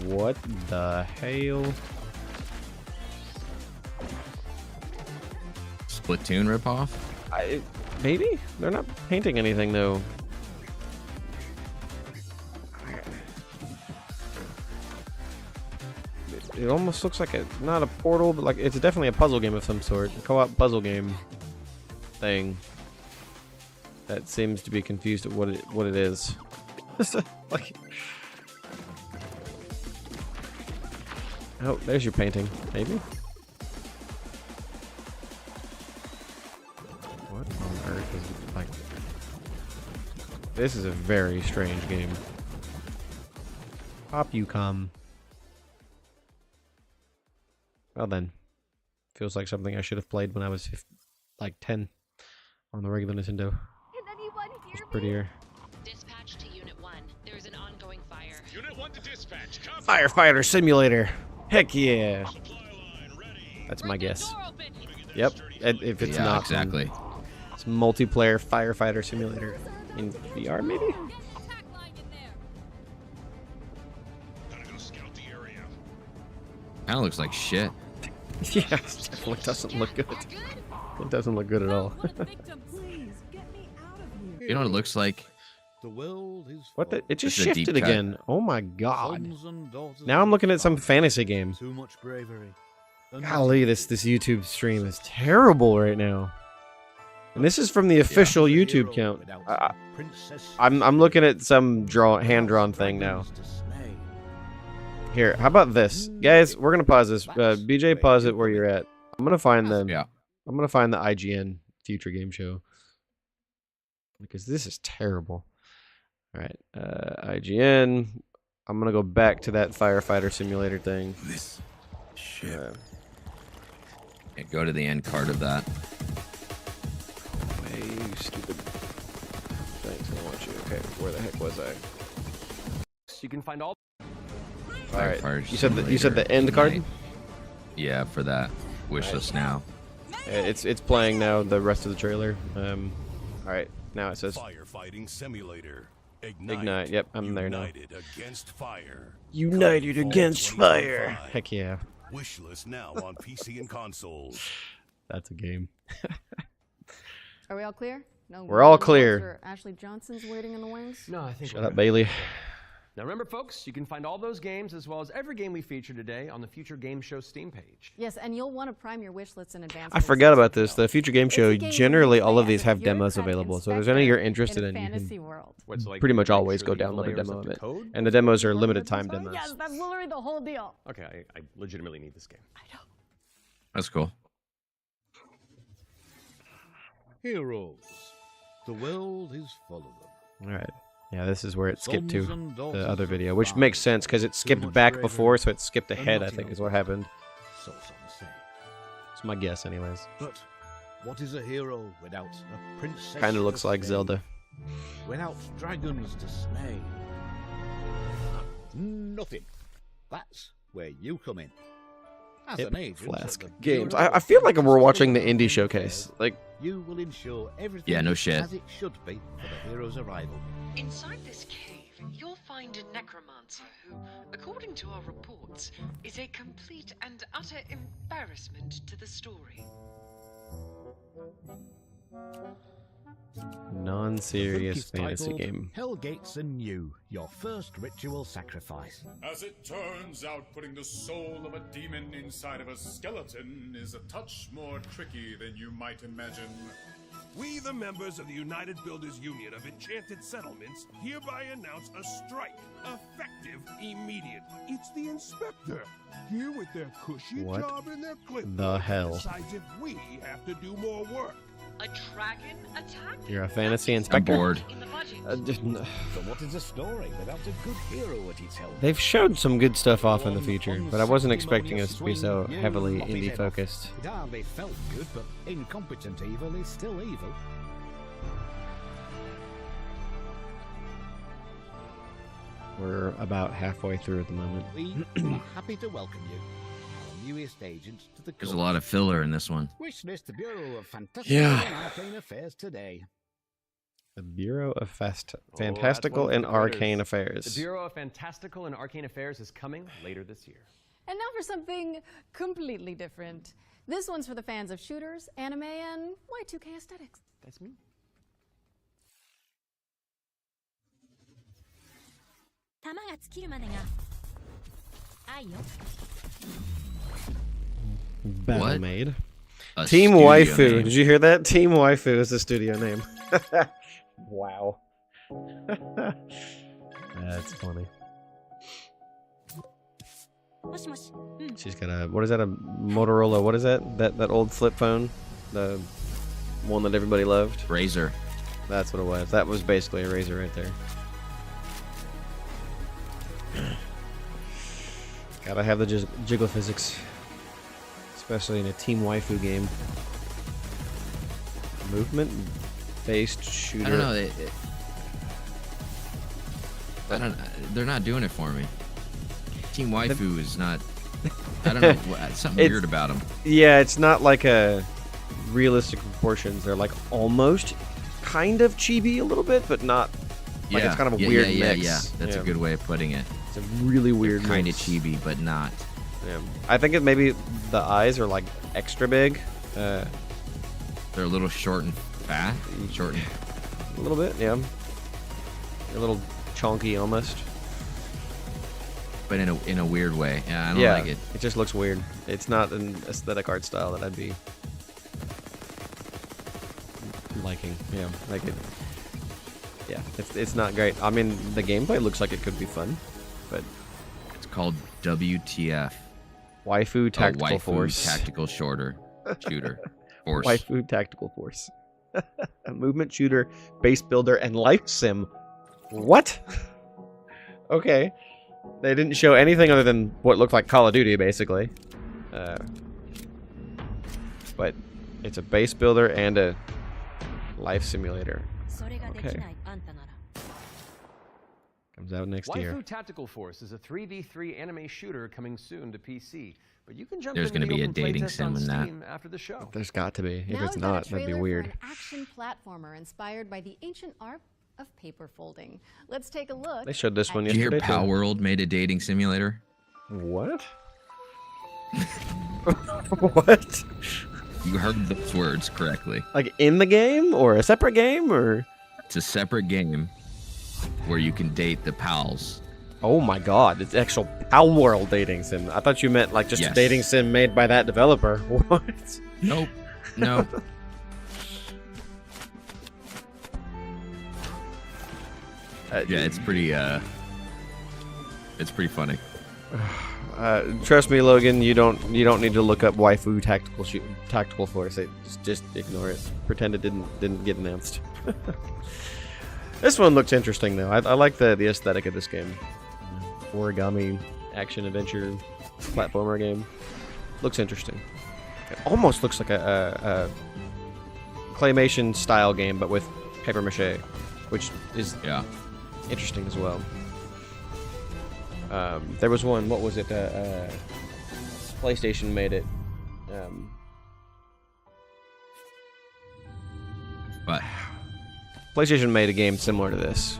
What the hell? Splatoon ripoff? Maybe? They're not painting anything though. It almost looks like not a Portal, but like it's definitely a puzzle game of some sort. A co-op puzzle game thing. That seems to be confused at what it is. Like, oh, there's your painting, maybe. What on earth is like? This is a very strange game. Pop you come. Well then, feels like something I should have played when I was like 10 on the regular Nintendo. It's prettier. Dispatch to Unit 1. There is an ongoing fire. Unit 1 to dispatch. Firefighter Simulator. Heck yeah. That's my guess. Yep. If it's not exactly. It's multiplayer firefighter simulator in VR maybe. Kind of looks like shit. Yeah, it definitely doesn't look good. It doesn't look good at all. You know what it looks like? The world is What the? It just It's a deep shifted cut. again. Oh my god. sons and daughters Now I'm looking at some fantasy game. Too much bravery. Golly, this YouTube stream is terrible right now. And this is from the official YouTube account. I'm looking at some hand-drawn thing now. Here, how about this, guys? We're gonna pause this. BJ, pause it where you're at. I'm gonna find them. Yeah. I'm gonna find the IGN Future Game Show because this is terrible. All right, IGN. I'm gonna go back to that firefighter simulator thing. This shit. Yeah, go to the end card of that. Way stupid. Thanks, I want you. Okay, where the heck was I? You can find all. All right. Firefighter You said the end card. Night. Yeah, for that wish list now. It's playing now. The rest of the trailer. All right, now it says Firefighting simulator. Ignite. Yep, I'm there now. United against fire. United against fire. Heck yeah. Wish list now on PC and consoles. That's a game. Are we all clear? No. We're all Gordon clear. Rose or Ashley Johnson's waiting in the wings. No, I think. Shut up, Bailey. Now remember, folks, you can find all those games as well as every game we feature today on the Future Game Show Steam page. Yes, and you'll want to prime your wish lists in advance. I forgot about this. The Future Game Show, a game generally you all play of these as a have demos bureaucratic available. So if there's any you're inspector interested in in, a you fantasy can world. What's like pretty much make always sure go that the download a layers demo up of to it. code? And the demos are limited time demos. Yes, that's literally the whole deal. Okay, I legitimately need this game. That's cool. Heroes. The world is full of them. All right. Yeah, this is where it skipped to Sons and the daughters other of video, which fire. makes sense because it Too skipped much back bravery before, so it skipped and ahead, I nothing think is else. what happened. So some say. It's my guess anyways. But what is a hero without a princess? Kind of to looks like slay? Zelda. Without dragons to slay? Nothing. That's where you come in. As Hip an agent at Flask the Games. Bureau I of feel like we're Fantastic watching the Affairs, indie showcase. Like, you will ensure everything Yeah, no is shit. as it should be for the hero's arrival. Inside this cave, you'll find a necromancer who, according to our reports, is a complete and utter embarrassment to the story. non-serious The book is fantasy titled game. Hellgates Anew, your first ritual sacrifice. As it turns out, putting the soul of a demon inside of a skeleton is a touch more tricky than you might imagine. We, the members of the United Builders Union of Enchanted Settlements, hereby announce a strike, effective immediately. It's the inspector, here with their cushy What job and their clipboard, the hell? decides if we have to do more work. A dragon attack? You're a fantasy inspector. I'm bored. So what is a story without a good hero at its helm? They've showed some good stuff off in the future, but I wasn't expecting us to be so heavily indie focused. It hardly felt good, but incompetent evil is still evil. We're about halfway through at the moment. We are happy to welcome you, our newest agent to the There's a lot of filler in this one. Wish list the Bureau of Fantastical Yeah. and Arcane Affairs today. The Bureau of that's Fantastical one and for the winners. Arcane The Affairs. Bureau of Fantastical and Arcane Affairs is coming later this year. And now for something completely different. This one's for the fans of shooters, anime, and Y2K aesthetics. That's me. 弾が尽きるまでが愛よ。Battle-made. A Team studio Waifu. name. Did you hear that? Team Waifu is the studio name. Wow. That's funny. She's got a, what is that, a Motorola, what is that? That old flip phone? The one that everybody loved? Razor. That's what it was. That was basically a Razor right there. Gotta have the jiggle physics. Especially in a Team Waifu game. Movement-based shooter. I don't know. They're not doing it for me. Team Waifu is not. I don't know. Something weird about them. Yeah, it's not like a realistic proportions. They're like almost kind of chibi a little bit, but not. Like it's kind of a weird mix. Yeah. That's a good way of putting it. It's a really weird kind of mix. chibi, but not. Yeah. I think it maybe the eyes are like extra big. They're a little short and fat. Short and... A little bit, yeah. A little chunky almost. But in a weird way. Yeah, I don't like it. It just looks weird. It's not an aesthetic art style that I'd be liking. Yeah, like it. Yeah, it's not great. I mean, the gameplay looks like it could be fun, but it's called WTF. Waifu Tactical Waifu Force. Tactical Shooter. Force. Waifu Tactical Force. A movement shooter, base builder, and life sim. What? Okay. They didn't show anything other than what looked like Call of Duty, basically. But it's a base builder and a life simulator. Okay. Comes out next year. Waifu Tactical Force is a 3v3 anime shooter coming soon to PC. But you can jump There's going to be a dating sim in that. After the show. There's got to be. If Now it's we've got not, a that'd be trailer weird. For an action platformer inspired by the ancient art of paper folding. Let's take a look. They showed this one Did you yesterday. hear Power too. World made a dating simulator? What? What? You heard those words correctly. Like in the game or a separate game or? It's a separate game where you can date the pals. Oh my god, it's actual Power World dating sim. I thought you meant like just a Yes. dating sim made by that developer. What? Nope. No. Yeah, it's pretty funny. Trust me, Logan. You don't need to look up Waifu Tactical Force. Just ignore it. Pretend it didn't get announced. This one looks interesting though. I like the aesthetic of this game. Origami action adventure platformer game. Looks interesting. It almost looks like a claymation style game, but with paper mache, which is interesting as well. There was one. What was it? PlayStation made it. What? PlayStation made a game similar to this.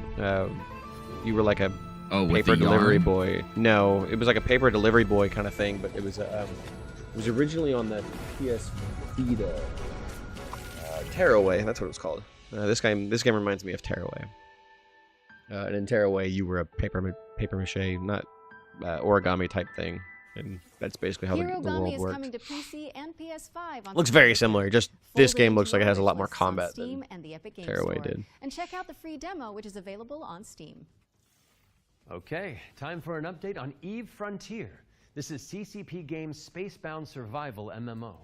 You were like a paper with the delivery yarn? boy. No, it was like a paper delivery boy kind of thing, but it was originally on the PS Vita. Tearaway, that's what it was called. This game reminds me of Tearaway. And in Tearaway, you were a paper mache, not origami type thing, and that's basically how the world Hirogami is worked. coming to PC and PS5 on Looks September very 5th. similar. Just this Folded game into looks like it has a lot more wish lists on combat Steam than and the Epic Games Tearaway Store. did. And check out the free demo, which is available on Steam. Okay, time for an update on Eve Frontier. This is CCP Games' Spacebound Survival MMO.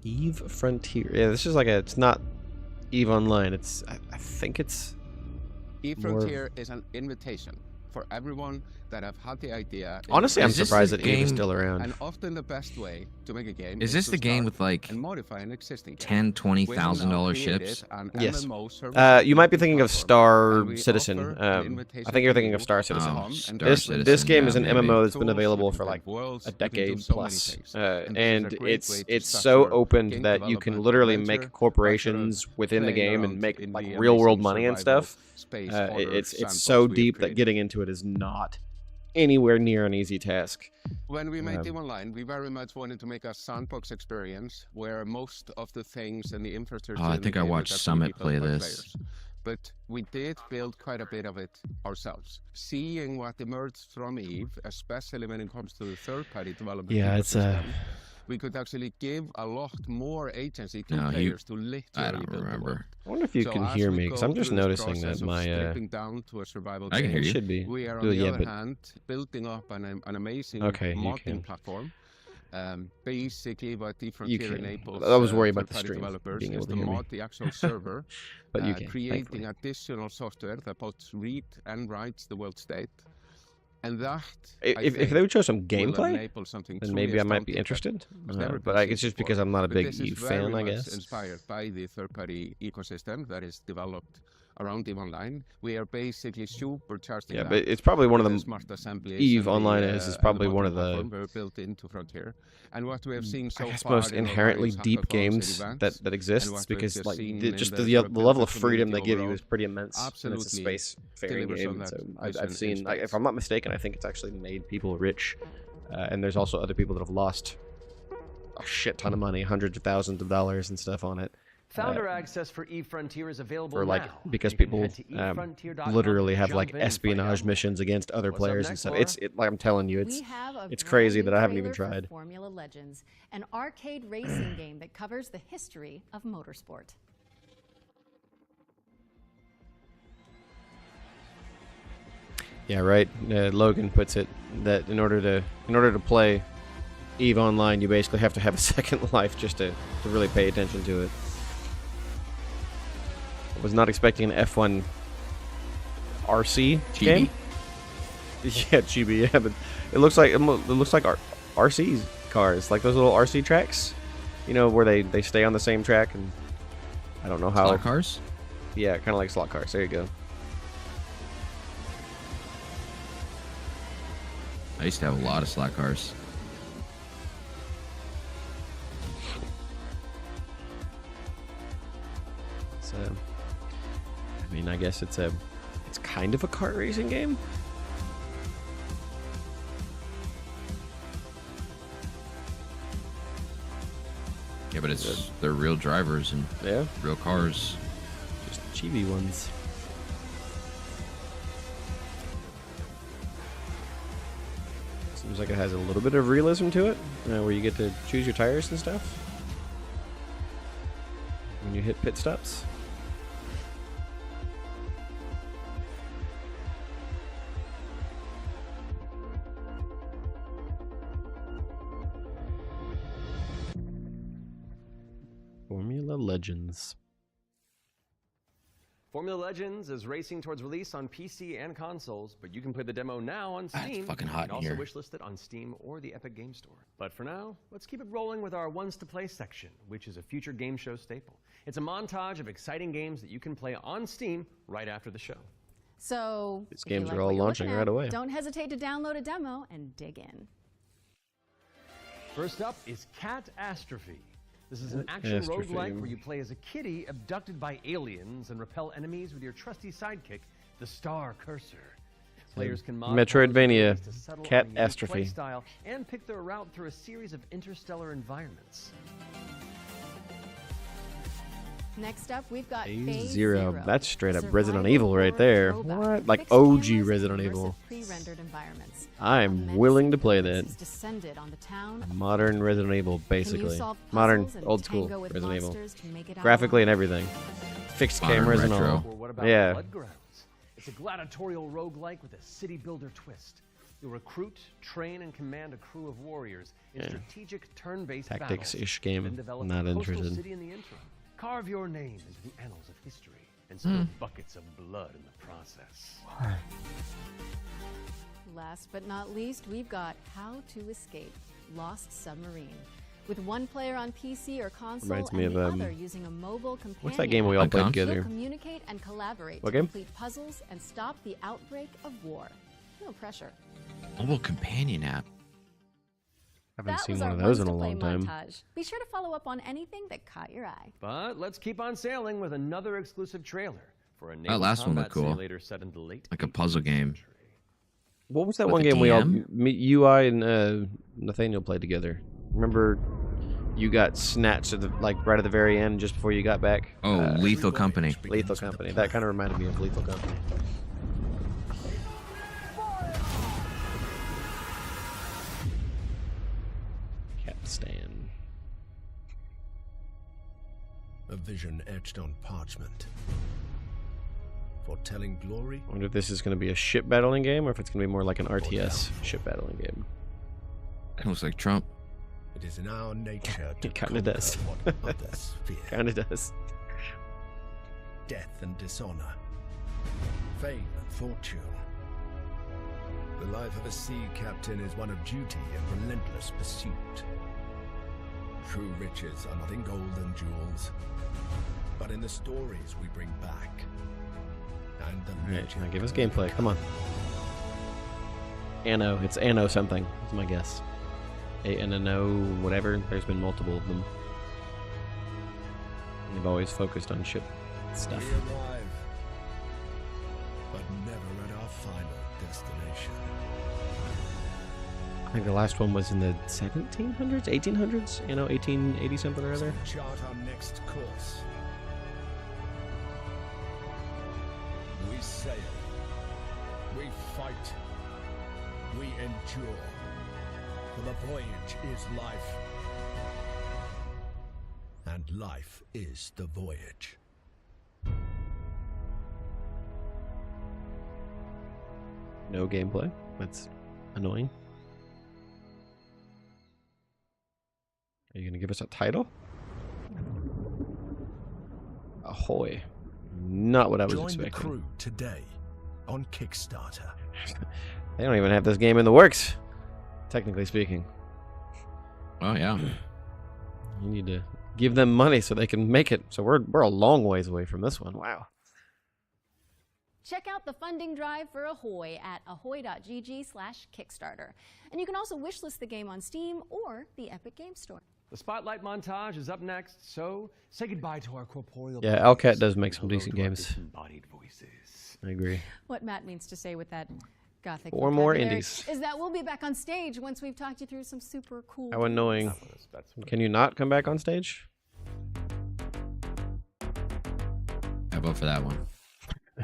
Eve Frontier. Yeah, this is like it's not Eve Online. It's I think it's Eve more of- Frontier is an invitation for everyone that have had the idea. Honestly, I'm surprised that Eve is still around. And often the best way to make a game Is this to the game start with like and modify an existing $10,000, $20,000 created ships? an Yes. MMO service You might be thinking of Star and we Citizen. offer an I invitation think you're to thinking of you Star to Citizen. come and This Citizen, game yeah, is an maybe. MMO that's been Tools, available you for can like worlds, a you can do decade so many plus, things. And this is and a great way it's to so start your open game that you can development literally adventure make corporations within the playing game and around make in like the real world amazing money and survival stuff. space horror It's sandbox so we have deep that created. getting into it is not anywhere near an easy task. When we made Eve Online, we very much wanted to make a sandbox experience where most of the things and the infrastructure. Oh, I in the think I game watched is actually Summit built play by this. players. but we did build quite a bit of it ourselves. Seeing what emerged from EVE, especially when it comes to the third-party development ecosystem, we could actually give a lot more agency to players to literally build the world. I wonder if you can hear me, because I'm just noticing that my stripping down to a survival I can hear you. Should be. We are on the other hand building up an amazing modding platform. Basically, what the Frontier enables I was worried about the third-party stream developers being able is to to hear me. mod the actual server, but you can, creating thankfully. additional software that both read and writes the world state. And that, if they would show some will gameplay, enable something then truly maybe I might be astounding interested. that was never But been it's seen just because before. I'm not a But big this EVE is very fan, I much guess. inspired by the third-party ecosystem that is developed around EVE Online. We are basically supercharging Yeah, that but it's probably one of with the the smart assemblies EVE and Online the, is and probably the one modding of the platform were built into Frontier. And what we have seen so I guess far most in our inherently various deep hackathons and games events, that and exists what we've because just like seen just in the sort of level of built freedom they community give you overall, is pretty immense. absolutely And it's a space-faring delivers on game, that so vision I've in seen. space. If I'm not mistaken, I think it's actually made people rich, and there's also other people that have lost a shit ton of money, hundreds of thousands of dollars and stuff on it. Founder access for eFrontier is available For like now. because You can people head to efrontier.com literally to have jump like in and find espionage out. missions against other What's up players and next, stuff. Laura? It's like I'm telling you, We have a it's brand crazy new that I haven't even trailer for tried. Formula Legends, an arcade racing game that covers the history of motorsport. Yeah, right. Logan puts it that in order to play EVE Online, you basically have to have a second life just to really pay attention to it. I was not expecting an F1 RC game. Yeah, Chibi. Yeah, but it looks like RC cars, like those little RC tracks. You know, where they stay on the same track, and I don't know how. Slot cars? Yeah, kind of like slot cars. There you go. I used to have a lot of slot cars. So, I mean, I guess it's kind of a kart racing game. Yeah, but they're real drivers and real cars. Just chibi ones. Seems like it has a little bit of realism to it, where you get to choose your tires and stuff when you hit pit stops. Formula Legends. Formula Legends is racing towards release on PC and consoles, but you can play the demo now on Steam. It's fucking hot and in also here. wishlist it on Steam or the Epic Game Store. But for now, let's keep it rolling with our Ones to Play section, which is a future game show staple. It's a montage of exciting games that you can play on Steam right after the show. So These if you games like are all what you're launching looking right at, away. Don't hesitate to download a demo and dig in. First up is Catastrophe. This is an action Catastrophe. roguelike where you play as a kitty abducted by aliens and repel enemies with your trusty sidekick, the Star Cursor. Players can mod Metroidvania to settle on a unique Catastrophe. playstyle and pick their route through a series of interstellar environments. Next up, we've got Phase Phase Zero. That's straight up Resident Survival Evil right horror there. throwback What? with Like fixed OG cameras Resident and Evil. immersive pre-rendered environments. I'm willing to play that. Has descended on the town. Modern Resident Evil, basically. solve Modern, puzzles and old school tango with Resident Evil. monsters to make it out Graphically and alive? everything. Fixed Modern cameras and retro. all. Or what about Yeah. Bloodgrounds? It's a gladiatorial roguelike with a city builder twist. You'll recruit, train, and command a crew of warriors in Yeah. strategic turn-based Tactics-ish battles. game. Then develop Not a coastal interested. city in the interim. Carve your name into the annals of history and spill buckets of blood in the process. Last but not least, we've got How to Escape Lost Submarine. With one player on PC or console Reminds me and the of, other using a mobile companion. what's that game we all played Icon? together? You'll communicate and collaborate What to game? complete puzzles and stop the outbreak of war. No pressure. Mobile companion app. Haven't That seen was one our of those Ones in to a Play long time. montage. Be sure to follow up on anything that caught your eye. But let's keep on sailing with another exclusive trailer for a That naval last one combat looked cool. simulator set in the late Like a puzzle game. What was that With one a game we all, DM? you, I, and Nathaniel played together? Remember, you got snatched at the right at the very end, just before you got back. Oh, Lethal Company. Lethal Company. That kind of reminded me of Lethal Company. Capstan. A vision etched on parchment. Foretelling glory. I wonder if this is going to be a ship battling game or if it's going to be more like an RTS ship battling game. It looks like Trump. It is in our nature to It kind of does. what others fear. Kind of does. Death and dishonor. Fame and fortune. The life of a sea captain is one of duty and relentless pursuit. True riches are not in gold and jewels, but in the stories we bring back. And the Alright, now give us gameplay. Come on. Anno. It's Anno something. That's my guess. A-N-N-O, whatever. There's been multiple of them. And they've always focused on ship stuff. We arrive, but never at our final destination. I think the last one was in the 1700s? 1800s? You know, 1880 something or other? Chart our next course. We sail. We fight. We endure. For the voyage is life. And life is the voyage. No gameplay. That's annoying. Are you going to give us a title? Ahoy. Not what I was expecting. Join the crew today on Kickstarter. They don't even have this game in the works, technically speaking. Oh, yeah. You need to give them money so they can make it. So we're a long ways away from this one. Wow. Check out the funding drive for Ahoy at ahoy.gg/Kickstarter. And you can also wishlist the game on Steam or the Epic Games Store. The Spotlight montage is up next, so say goodbye to our corporeal Yeah, bodies. Alcat does make some decent games. Disembodied voices. I agree. What Matt means to say with that gothic Or more vocabulary indies. is that we'll be back on stage once we've talked you through some super cool How annoying. Can you not come back on stage? I vote for that one.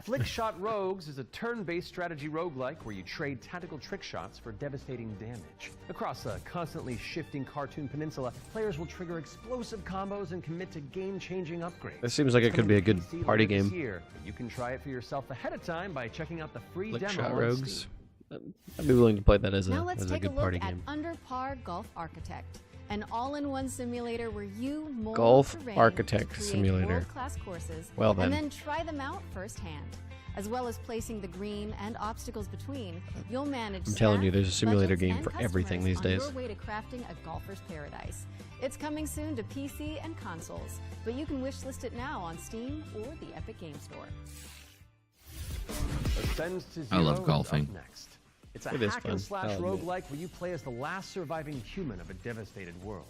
Flickshot Rogues is a turn-based strategy roguelike where you trade tactical trick shots for devastating damage. Across a constantly shifting cartoon peninsula, players will trigger explosive combos and commit to game-changing upgrades. This seems like it could be a good PC party later this game. year. You can try it for yourself ahead of time by checking out the free demo Flickshot on Rogues. Steam. I'd be willing to play that as Now let's a take a good look party at game. Under Par Golf Architect, an all-in-one simulator where you mold Golf terrain Architect to create Simulator. world-class courses, Well then. and then try them out firsthand. As well as placing the green and obstacles between, you'll manage I'm telling you, staff, there's a simulator budgets, game and for everything these customers days. on your way to crafting a golfer's paradise. It's coming soon to PC and consoles, but you can wishlist it now on Steam or the Epic Games Store. Ascends to I love Zero is golfing. up next. It's a It is hack fun, and slash I'll admit. roguelike where you play as the last surviving human of a devastated world.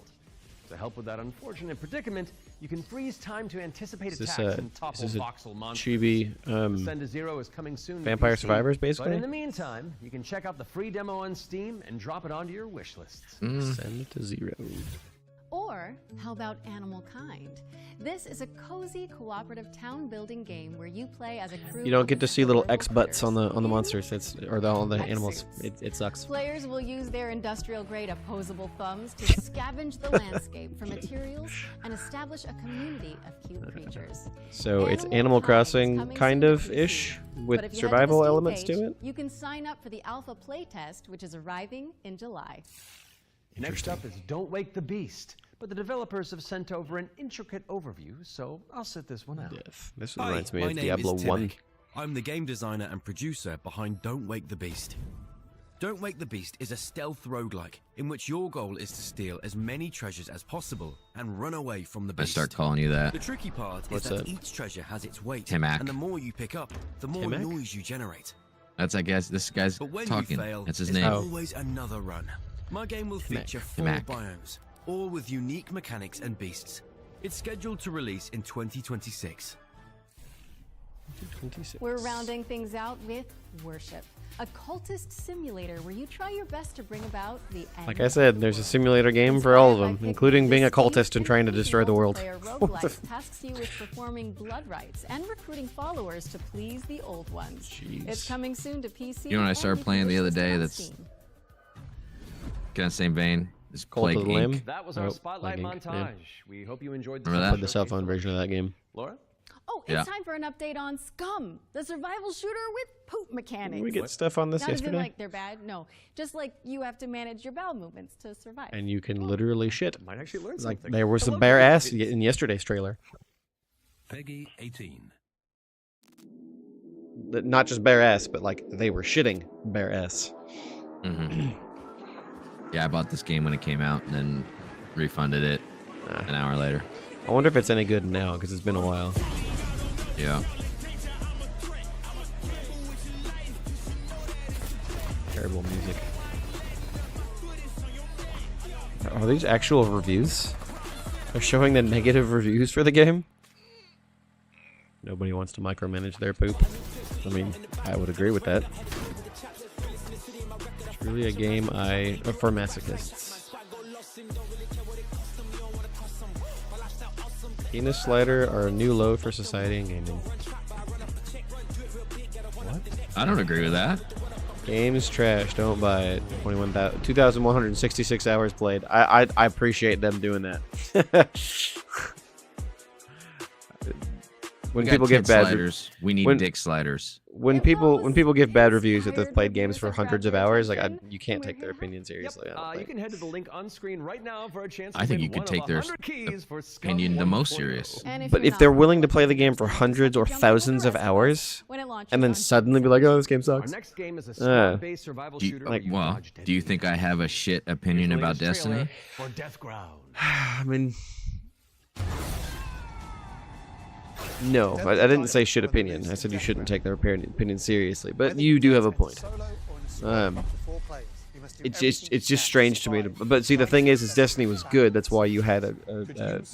To help with that unfortunate predicament, you can freeze time to anticipate Is this attacks a, and topple is this a voxel monsters. chibi Ascend to Zero is coming soon to Vampire PC, Survivors, But basically? in the meantime, you can check out the free demo on Steam and drop it onto your wish lists. Send to Zero. Or how about Animal Kind? This is a cozy cooperative town building game where you play as a crew. You don't get of to see little adorable X butts on the critters. monsters. It's all the Mech animals. suits. It sucks. Players will use their industrial-grade opposable thumbs to scavenge the landscape for materials and establish a community of cute creatures. So it's Animal Crossing kind of ish But with if you head to the survival Steam elements page, to it. You can sign up for the alpha playtest, which is arriving in July. Next up is Don't Wake the Beast, but the developers have sent over an intricate overview, so I'll sit this one out. Yes, this Hi, reminds me my of name Diablo is 1. Timmick. I'm the game designer and producer behind Don't Wake the Beast. Don't Wake the Beast is a stealth roguelike in which your goal is to steal as many treasures as possible and run away from the I beast. start calling you that. The tricky part What's is that that? each treasure has its weight, Timac. and the more you pick up, the more Timac? noise you generate. That's, I guess, this guy's But when talking. you fail, That's his there's name. always another run. My game will Timac. feature 4 Timac. biomes, all with unique mechanics and beasts. It's scheduled to release in 2026. We're rounding things out with Worship, a cultist simulator where you try your best to bring about the end. Like I said, there's a simulator game for all of them, including being a cultist and trying to destroy the world. Roguelike tasks you with performing blood rites and recruiting followers to please the old ones. Jeez. It's coming soon to PC. You know what I started and playing the other delicious day on that's Steam. kind of same vein? Is Cult Plague of the Lamb? Inc. That was our spotlight Plague Inc, montage. yeah. We hope you enjoyed the Remember that? The cell phone version of that game. Laura? Oh, it's time for an update on Scum, the survival shooter with poop mechanics. Did we get stuff on this Not yesterday? as in like they're bad, no. Just like you have to manage your bowel movements to survive. And you can literally shit. Might actually learn Like something. there was some Hello, bare ass kids. in yesterday's trailer. Peggy 18. Not just bare ass, but like they were shitting bare ass. Yeah, I bought this game when it came out and then refunded it an hour later. I wonder if it's any good now because it's been a while. Yeah. Terrible music. Are these actual reviews? They're showing the negative reviews for the game? Nobody wants to micromanage their poop. I mean, I would agree with that. It's really a game for masochists. Penis slider are a new low for society and gaming. What? I don't agree with that. Game is trash. Don't buy it. 2,166 hours played. I appreciate them doing that. When We people got give tit bad sliders, we need dick sliders. When people give bad reviews that they've played games for hundreds of hours, like you can't take their opinion seriously. I don't You think. can head to the link on screen right now for a chance to I think win you could one take of their 100 keys for Scum opinion the most 1.0. serious. But if they're willing to play the game for hundreds or thousands of hours, and then suddenly be like, "Oh, this game Our sucks," next game is a squad-based survival shooter. Like, well, do you think I have a shit opinion about Destiny? For Death Ground. I mean, no, I didn't say shit opinion. I said you shouldn't take their opinion seriously. But you do have a point. It's just strange to me. But see, the thing is Destiny was good. That's why you had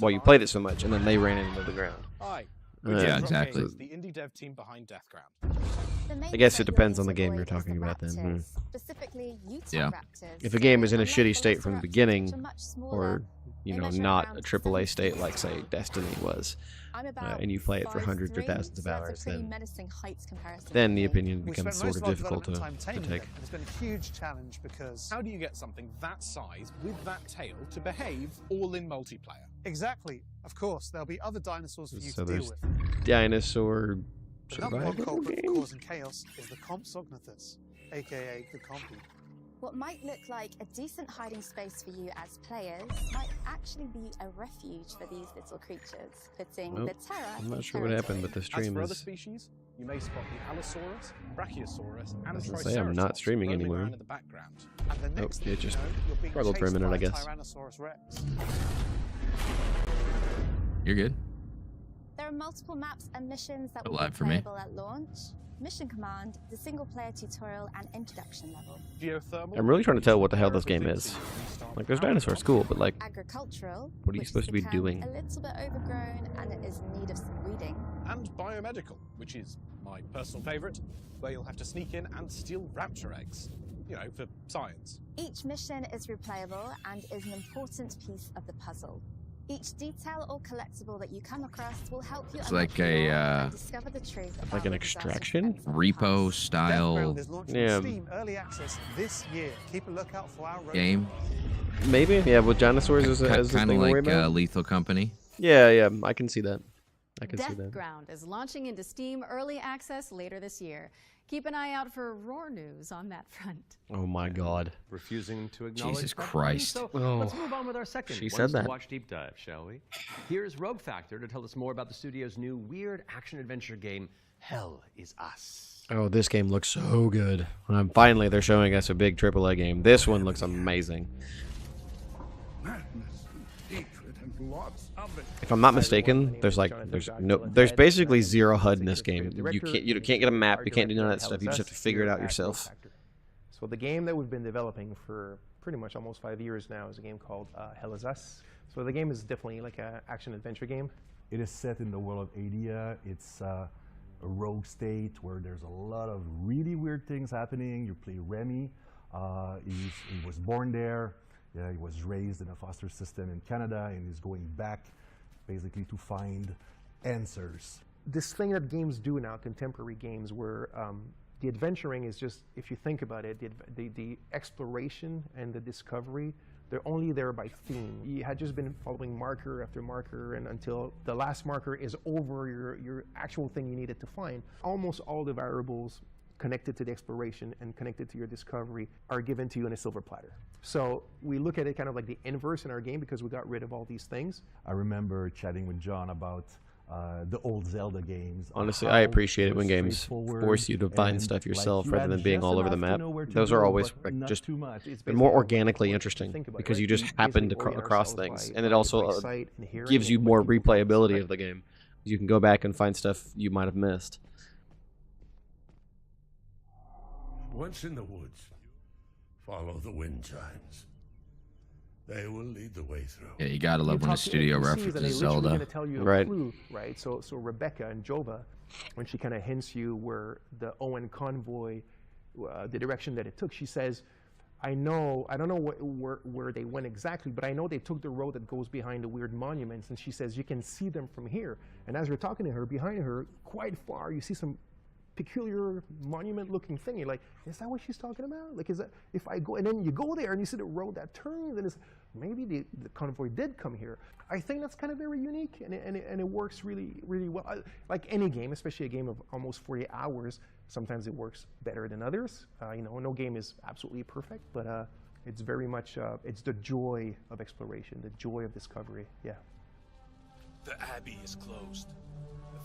why you played it so much, and then they ran it into the ground. Yeah, exactly. The indie dev team behind Deathground. I guess it depends on the game you're talking about then. Yeah. If a game is in a shitty state from the beginning, or not a AAA state like say Destiny was, and you play it for hundreds or thousands of hours, then the opinion becomes sort of difficult to take. It's been a huge challenge because how do you get something that size with that tail to behave all in multiplayer? Exactly. Of course, there'll be other dinosaurs for you So to deal there's with. dinosaur The number one survival culprit game. for causing chaos is the Compsognathus, aka the Compy. What might look like a decent hiding space for you as players might actually be a refuge for these little creatures, putting Well, the terror I'm not in sure what happened, but the As stream for other is. species, you may spot the Allosaurus, Brachiosaurus, and I was gonna say I'm not streaming roaming anymore. around in the background. And the Oh, next it thing just you know, you're being struggled for a chased minute, by I guess. Tyrannosaurus Rex. You're good. There are multiple maps and missions that will Alive be for me. playable at launch. Mission Command, the single-player tutorial and introduction level. Geothermal. I'm really trying to tell what the hell this game is. Like, there's dinosaurs, cool, but like, Agricultural, what are you which supposed to be has doing? become a little bit overgrown and it is in need of some weeding. And biomedical, which is my personal favourite, where you'll have to sneak in and steal raptor eggs. You know, for science. Each mission is replayable and is an important piece of the puzzle. Each detail or collectible that you come across will help you It's unlock like the lore a and discover the truth like about an the disaster extraction? Repo style Deathground is launching Yeah. Steam Early Access this year. Keep a lookout for our roadmap. game. Maybe, yeah, with dinosaurs as a Kind thing of to worry like about. Lethal Company. Yeah, I can see that. I can see Death that. Ground is launching into Steam Early Access later this year. Keep an eye out for roar news on that front. Oh my God. Refusing to acknowledge Jesus that Christ. button, So Oh. let's move on with our second She Wants said to that. Watch deep dive, shall we? Here's Rogue Factor to tell us more about the studio's new weird action-adventure game, Hell Is Us. Oh, this game looks so good. Finally, they're showing us a big AAA game. This one looks amazing. If I'm not mistaken, there's basically zero HUD in this game. You can't get a map. You can't do none of that stuff. You just have to figure it out yourself. So the game that we've been developing for pretty much almost 5 years now is a game called Hell Is Us. So the game is definitely like an action-adventure game. It is set in the world of Adia. It's a rogue state where there's a lot of really weird things happening. You play Remy. He was born there. Yeah, he was raised in a foster system in Canada, and he's going back basically to find answers. This thing that games do now, contemporary games, where the adventuring is just, if you think about it, the exploration and the discovery, they're only there by theme. You had just been following marker after marker, and until the last marker is over your actual thing you needed to find. Almost all the variables connected to the exploration and connected to your discovery are given to you in a silver platter. So we look at it kind of like the inverse in our game because we got rid of all these things. I remember chatting with John about the old Zelda games. Honestly, I appreciate it when games force you to find stuff yourself rather than being all over the map. Those are always like just more organically interesting because you just happen to across things, and it also gives you more replayability of the game. You can go back and find stuff you might have missed. Once in the woods, follow the wind chimes. They will lead the way through. Yeah, you gotta love when a studio references Zelda. Right. Clue, right. So Rebecca and Jova, when she kind of hints you where the Owen convoy, the direction that it took, she says, I don't know where they went exactly, but I know they took the road that goes behind the weird monuments. And she says, you can see them from here. And as you're talking to her, behind her, quite far, you see some peculiar monument-looking thing. You're like, is that what she's talking about? Like, is that if I go, and then you go there and you see the road that turns, and it's maybe the convoy did come here. I think that's kind of very unique, and it works really, really well. Like any game, especially a game of almost 40 hours, sometimes it works better than others. You know, no game is absolutely perfect, but it's very much it's the joy of exploration, the joy of discovery. Yeah. The Abbey is closed.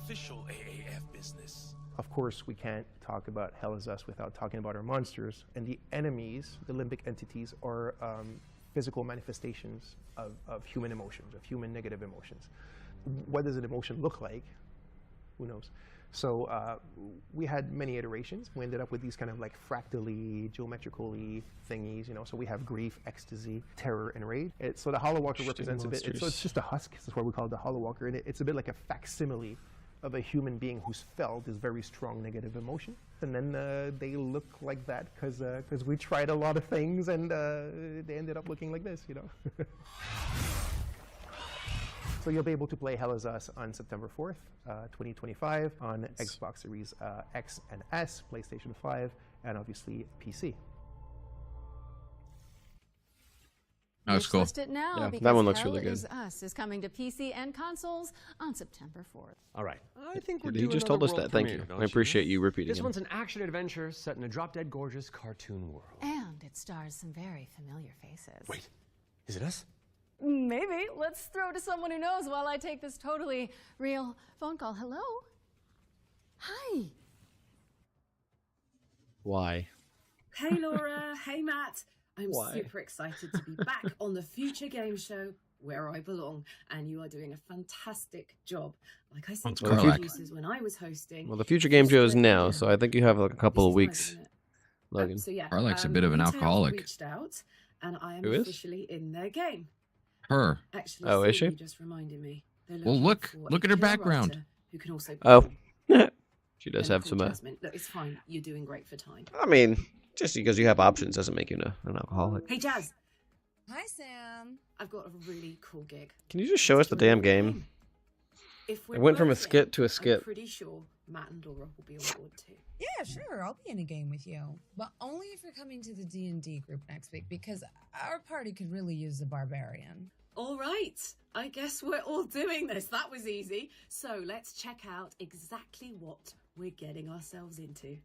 Official AAF business. Of course, we can't talk about Hell is Us without talking about our monsters. And the enemies, the limbic entities, are physical manifestations of human emotions, of human negative emotions. What does an emotion look like? Who knows? So we had many iterations. We ended up with these kind of like fractally, geometrically thingies, you know. So we have grief, ecstasy, terror, and rage. So the Hollow Walker represents a bit, so it's just a husk. That's why we call it the Hollow Walker. And it's a bit like a facsimile of a human being who's felt this very strong negative emotion. And then they look like that because we tried a lot of things, and they ended up looking like this, you know. So you'll be able to play Hell is Us on September 4th, 2025 on Xbox Series X and S, PlayStation 5, and obviously PC. That was cool. List it now Yeah, because that one looks Hell really good. is Us is coming to PC and consoles on September 4th. All right. I think we're He doing just told us another that. Thank world you. premiere, I appreciate you repeating This it. one's an action-adventure set in a drop-dead gorgeous cartoon world. And it stars some very familiar faces. Wait, is it us? Maybe. Let's throw to someone who knows while I take this totally real phone call. Hello? Hi. Why? Hey Laura, hey Matt. I'm Why? super excited to be back on the Future Game Show where I belong, and you are doing a fantastic job. Like I said to the producers when I was hosting. Well, the Future Game Show is now, so I think you have like a couple of weeks, Logan. So yeah, Carlack's a bit of an Retail alcoholic. Reached out, and I am Who is? officially in their game. Her. Actually, Oh, is she? Sylvie just reminded me. They're Well, looking look for at her a background. writer who can also Oh, perform. she does And have cool some. Jasmine. Look, it's fine. You're doing great for time. I mean, just because you have options doesn't make you an alcoholic. Hey, Jazz. Hi, Sam. I've got a really cool gig. Can you just show us the damn game? If It went from a skit to a I'm skit. pretty sure Matt and Laura will be on board too. Yeah, sure. I'll be in a game with you, but only if you're coming to the D&D group next week because our party could really use a barbarian. All right. I guess we're all doing this. That was easy. So let's check out exactly what we're getting ourselves into.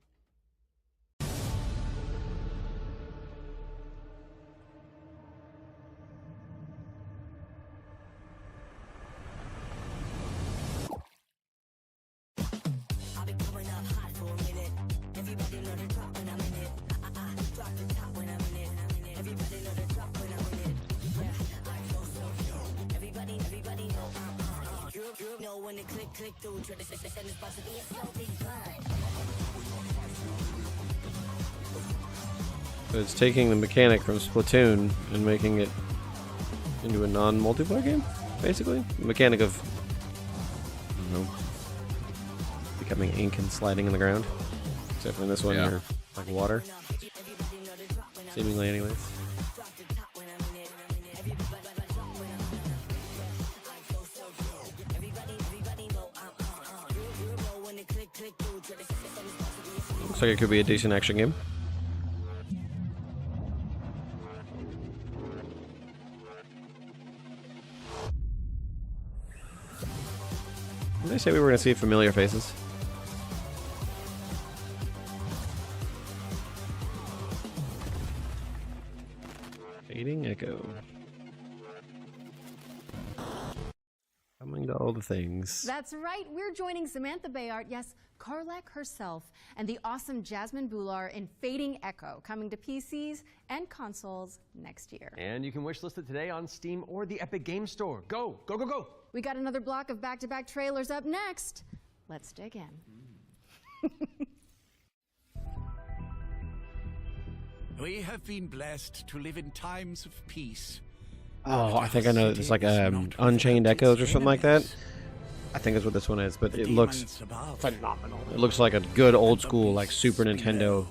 So it's taking the mechanic from Splatoon and making it into a non-multiplayer game, basically. The mechanic of, I don't know, becoming ink and sliding in the ground. Except for in this one, you're like water. Seemingly, anyways. Looks like it could be a decent action game. Did they say we were going to see familiar faces? Fading Echo. Coming to all the things. That's right. We're joining Samantha Bayard, yes, Karlak herself, and the awesome Jasmine Bular in Fading Echo, coming to PCs and consoles next year. And you can wishlist it today on Steam or the Epic Games Store. Go, go, go, go! We got another block of back-to-back trailers up next. Let's dig in. We have been blessed to live in times of peace. Oh, I think I know. It's like Unchained Echoes or something like that. I think that's what this one is, but it looks phenomenal. It looks like a good old school, like Super Nintendo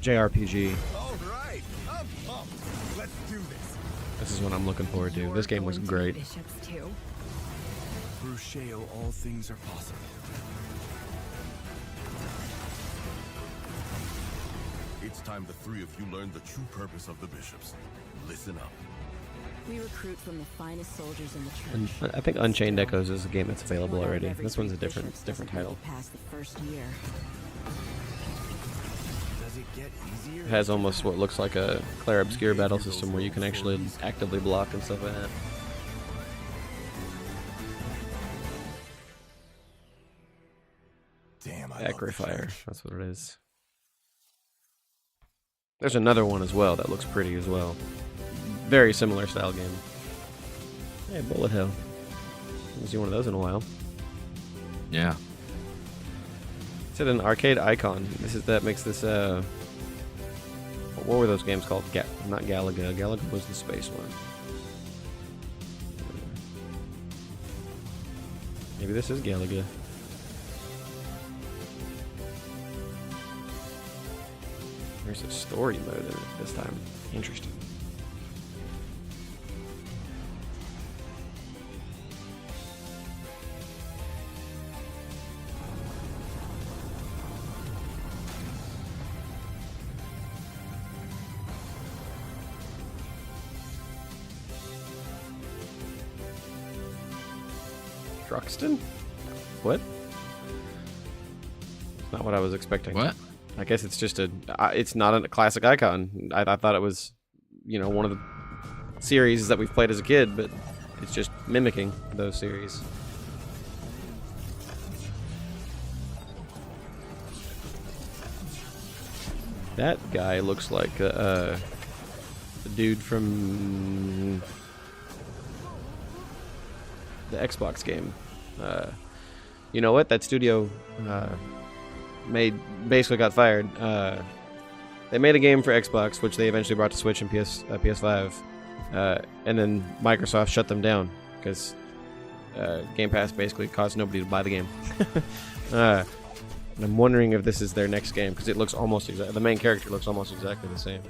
JRPG. All right, I'm pumped. Let's do this. This is what I'm looking forward to. This game looks great. Through Sheo, all things are possible. It's time the three of you learn the true purpose of the bishops. Listen up. We recruit from the finest soldiers in the And church. I think Unchained Echoes is a game that's available already. This one's a different title. Past the first year. Does it get easier? It has almost what looks like a Claire Obscure battle system where you can actually actively block and stuff like that. Damn, Sacrifier, that's what it is. There's another one as well that looks pretty as well. Very similar style game. Hey, Bullet Hell. Haven't seen one of those in a while. Yeah. It's an arcade icon. That makes this what were those games called? Not Galaga. Galaga was the space one. Maybe this is Galaga. There's a story mode in it this time. Interesting. Truxton? What? Not what I was expecting. What? I guess it's just it's not a classic icon. I thought it was, one of the series that we've played as a kid, but it's just mimicking those series. That guy looks like the dude from the Xbox game. You know what? That studio basically got fired. They made a game for Xbox, which they eventually brought to Switch and PS5, and then Microsoft shut them down because Game Pass basically caused nobody to buy the game. And I'm wondering if this is their next game because it looks almost exactly. The main character looks almost exactly the same.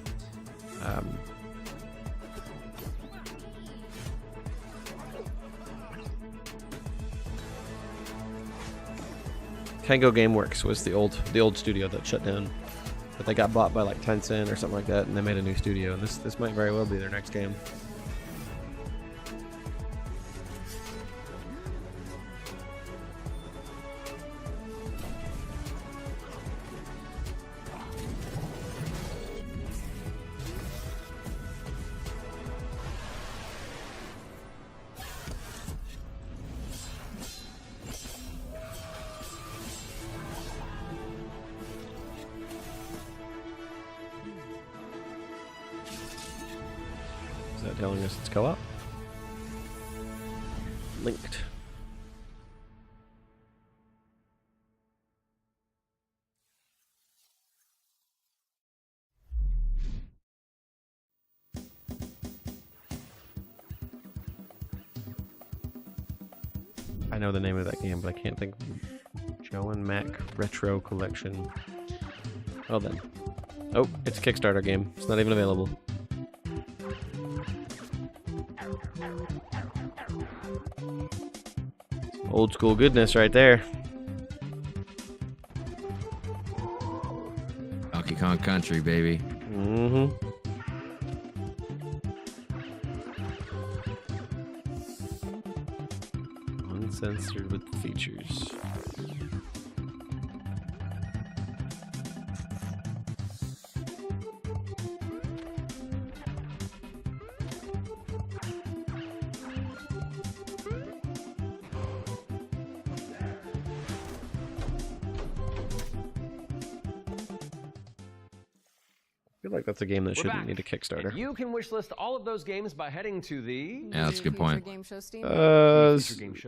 Tango Gameworks was the old studio that shut down, but they got bought by like Tencent or something like that, and they made a new studio. And this might very well be their next game. Is that telling us it's co-op? Linked. I know the name of that game, but I can't think of Showing Mac Retro Collection. Well then. Oh, it's a Kickstarter game. It's not even available. Old school goodness right there. Donkey Kong Country, baby. Mm-hmm. Uncensored with features. I feel like that's a game that shouldn't need a Kickstarter. And you can wishlist all of those games by heading to the... Yeah, that's a good point.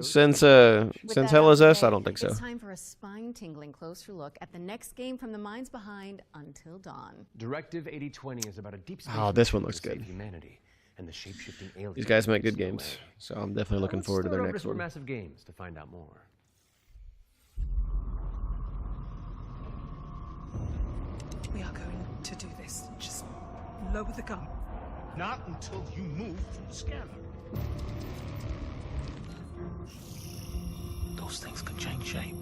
Since Hell is Us, I don't think so. It's time for a spine-tingling closer look at the next game from the minds behind Until Dawn. Directive 8020 is about a deep space Oh, this one looks good. Humanity and the shape-shifting aliens. These guys make good games, so I'm definitely looking forward to their next one. Massive Games to find out more. We are going to do this. Just lower the gun. Not until you move from the scanner. Those things can change shape.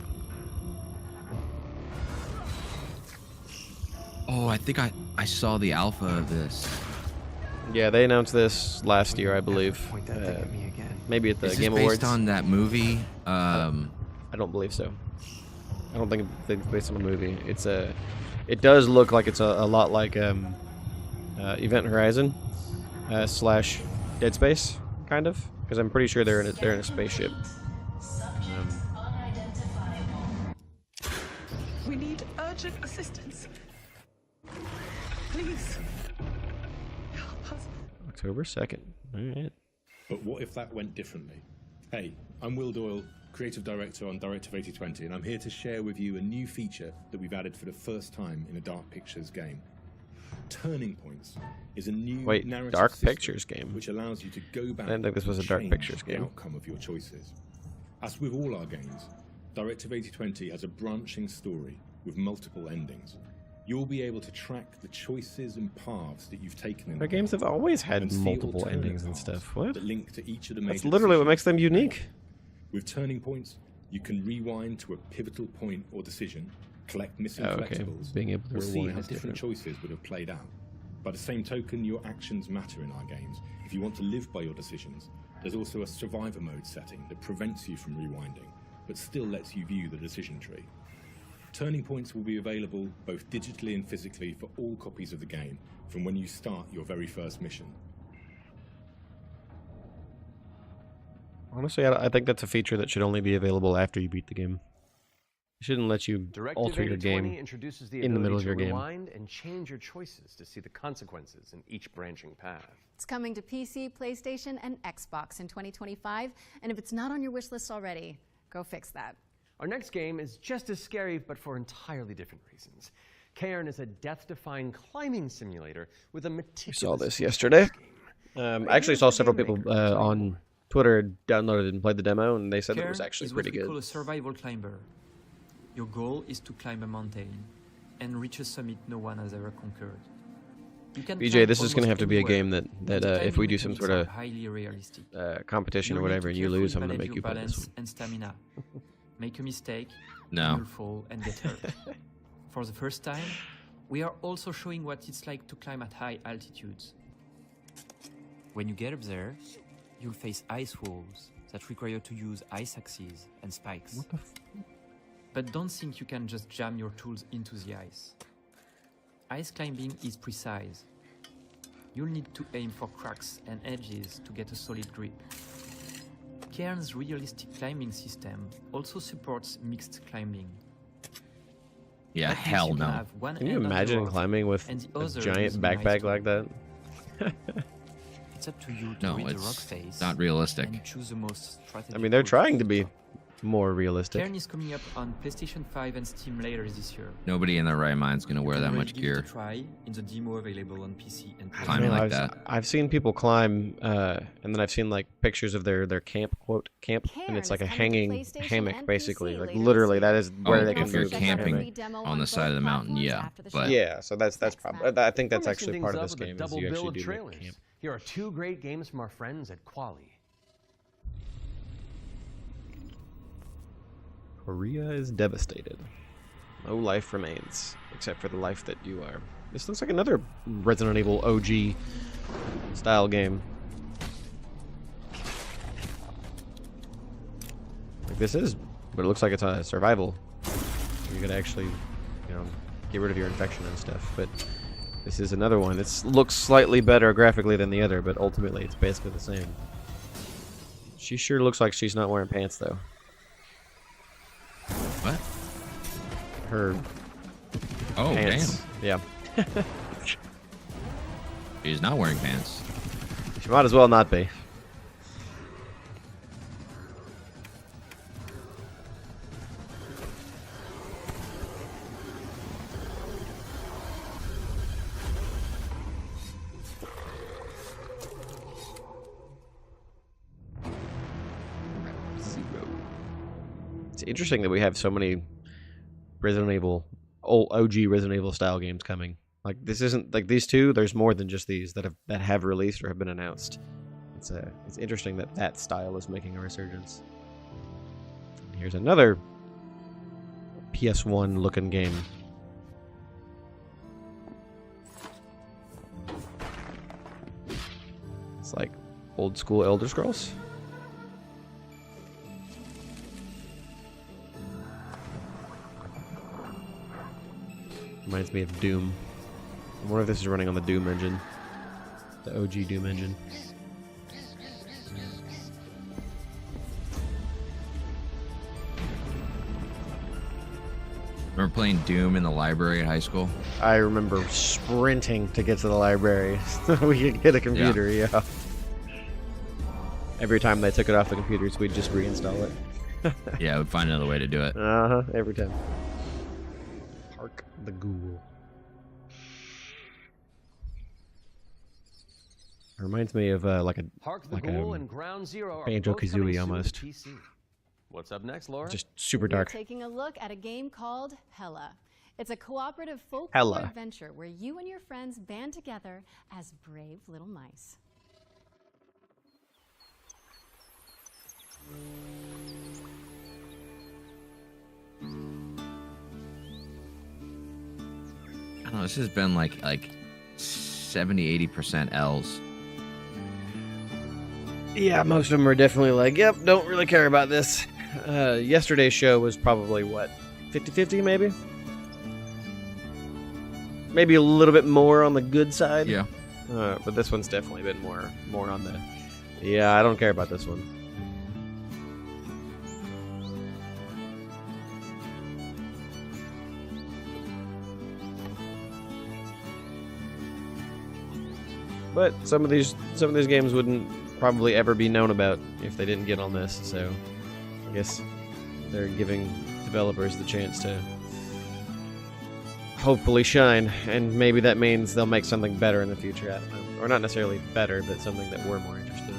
Oh, I think I saw the alpha of this. Yeah, they announced this last year, I believe. Maybe at the Is Game this Awards. based on that movie? I don't believe so. I don't think it's based on a movie. It's a. It does look like it's a lot like Event Horizon slash Dead Space, kind of, because I'm pretty sure they're in a spaceship. We need urgent assistance. Please. Help us. October 2nd. All right. But what if that went differently? Hey, I'm Will Doyle, Creative Director on Directive 8020, and I'm here to share with you a new feature that we've added for the first time in a Dark Pictures game. Turning Points is a new narrative Dark system Pictures game? which allows you to go back I didn't think this was a and Dark change Pictures the game. outcome of your choices. As with all our games, Directive 8020 has a branching story with multiple endings. You'll be able to track the choices and paths that you've taken in Our games have always had and see multiple alternate endings and paths stuff. What? that link to each of the major That's literally what makes them unique. With Turning Points, you can rewind to a pivotal point or decision, collect missing collectibles, Being able to or see rewind how is different different. choices would have played out. By the same token, your actions matter in our games. If you want to live by your decisions, there's also a survivor mode setting that prevents you from rewinding, but still lets you view the decision tree. Turning Points will be available both digitally and physically for all copies of the game from when you start your very first mission. Honestly, I think that's a feature that should only be available after you beat the game. It shouldn't let you alter your game introduces the in the middle of ability your to game. rewind and change your choices to see the consequences in each branching path. It's coming to PC, PlayStation, and Xbox in 2025. And if it's not on your wish list already, go fix that. Our next game is just as scary, but for entirely different reasons. Cairn is a death-defying climbing simulator with a We meticulous... saw this yesterday. I actually saw several people on Twitter downloaded and played the demo, and they said it was actually pretty good. Is what we call a survival climber. Your goal is to climb a mountain and reach a summit no one has ever conquered. BJ, this is going to have to be a game that the if we do some sort of highly realistic. competition or You'll need whatever, to and you lose, I'm going to carefully make you play balance this one. and stamina. Make a mistake, No. you'll fall and get hurt. For the first time, we are also showing what it's like to climb at high altitudes. When you get up there, you'll face ice walls that require you to use ice axes and spikes. What the But don't think you can just jam your tools into the ice. Ice climbing is precise. You'll need to aim for cracks and edges to get a solid grip. Cairn's realistic climbing system also supports mixed climbing. Yeah, That means hell you can no. have one Can you hand on the imagine rope climbing with and the a other giant using an ice backpack tool. like that? It's up to you to No, read the rock it's face not realistic. and choose the most strategic I mean, they're route. trying to be more realistic. Cairn is coming up on PlayStation 5 and Steam later this year. Nobody in their right mind's gonna wear that Already much give gear. it a try in the demo available on PC and PS4. Climbing like that. I've seen people climb, and then I've seen like pictures of their camp, quote camp, and it's like a hanging hammock, basically, like literally that is where they can if you're move in the camping hammock. on the side of the mountain, yeah. But Yeah, so that's probably. I think that's We're actually mixing part of things this up with game. a Is double you bill actually of do make trailers. camp. Here are 2 great games from our friends at Quali. Korea is devastated. No life remains, except for the life that you are. This looks like another Resident Evil OG style game. Like this is, but it looks like it's a survival. You gotta actually, get rid of your infection and stuff. But this is another one. It looks slightly better graphically than the other, but ultimately it's basically the same. She sure looks like she's not wearing pants though. What? Her. Oh, pants. damn. Yeah. She's not wearing pants. She might as well not be. It's interesting that we have so many Resident Evil, old OG Resident Evil style games coming. Like this isn't like these two. There's more than just these that have released or have been announced. It's interesting that style is making a resurgence. Here's another PS1 looking game. It's like old school Elder Scrolls. Reminds me of Doom. I wonder if this is running on the Doom engine. The OG Doom engine. Remember playing Doom in the library at high school? I remember sprinting to get to the library so we could get a computer, yeah. Every time they took it off the computers, we'd just reinstall it. Yeah, we'd find another way to do it. Uh-huh, every time. Hark the Ghoul. It reminds me of like a Hark the Ghoul and Ground Zero are Banjo both coming Kazooie soon almost. to PC. What's up next, Laura? Just super We're dark. taking a look at a game called Hella. It's a cooperative folklore Hella. adventure where you and your friends band together as brave little mice. I don't know, this has been like 70-80% L's. Yeah, most of them are definitely like, yep, don't really care about this. Yesterday's show was probably, what, 50-50 maybe? Maybe a little bit more on the good side. Yeah. But this one's definitely been more on the, yeah, I don't care about this one. But some of these games wouldn't probably ever be known about if they didn't get on this, so I guess they're giving developers the chance to hopefully shine, and maybe that means they'll make something better in the future. I don't know. Or not necessarily better, but something that we're more interested in.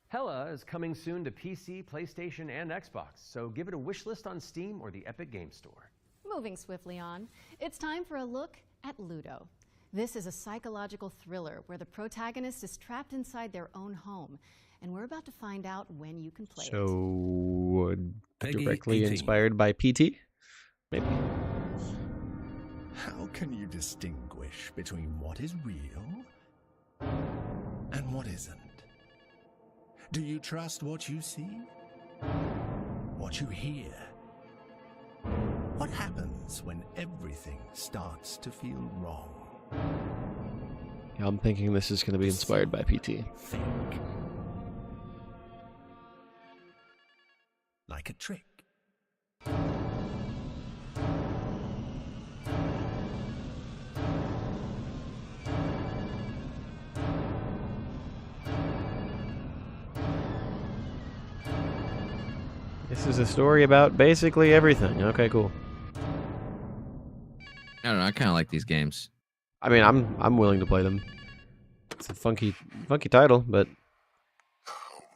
Hella is coming soon to PC, PlayStation, and Xbox, so give it a wish list on Steam or the Epic Game Store. Moving swiftly on, it's time for a look at Ludo. This is a psychological thriller where the protagonist is trapped inside their own home, and we're about to find out when you can play it. So, Peggy directly 18. inspired by PT? Maybe. How can you distinguish between what is real and what isn't? Do you trust what you see? What you hear? What happens when everything starts to feel wrong? Yeah, I'm thinking this is going to be inspired by PT. Think. like a trick. This is a story about basically everything. Okay, cool. I don't know. I kind of like these games. I mean, I'm willing to play them. It's a funky title, but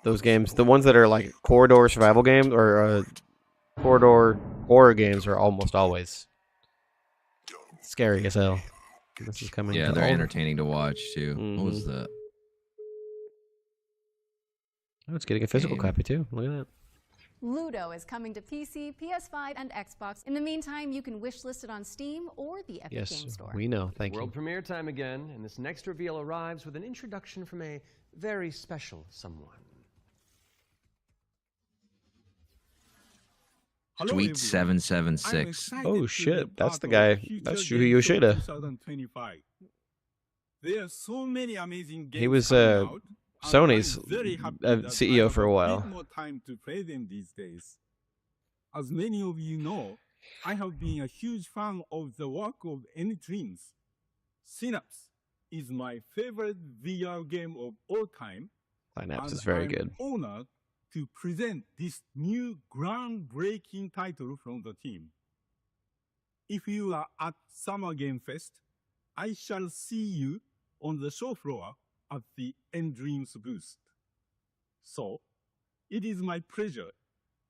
those games, the ones that are like corridor survival games or corridor horror games, are almost always scary as hell. This is coming. Yeah, to they're all- entertaining to watch too. What was Mhm. that? Oh, it's getting a physical Game. copy too. Look at that. Ludo is coming to PC, PS5, and Xbox. In the meantime, you can wishlist it on Steam or the Epic Yes, Game Store. we know. Thank World you. premiere time again, and this next reveal arrives with an introduction from a very special someone. Sweet 776. Oh shit, that's the guy. That's Shuhei Yoshida. 2025. There are so many amazing games He was coming out, and Sony's I'm very happy that CEO I for a have while. bit more time to play them these days. As many of you know, I have been a huge fan of the work of N-Dreams. Synapse is my favorite VR game of all time. Synapse and is very I'm good. honored to present this new groundbreaking title from the team. If you are at Summer Game Fest, I shall see you on the show floor at the N-Dreams booth. So, it is my pleasure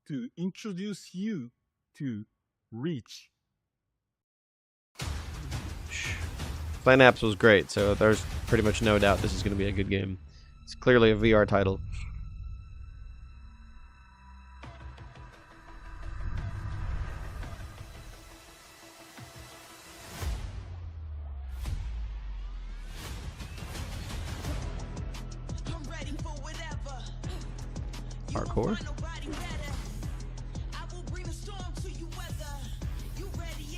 to introduce you to Reach. Synapse was great, so there's pretty much no doubt this is going to be a good game. It's clearly a VR title. Hardcore?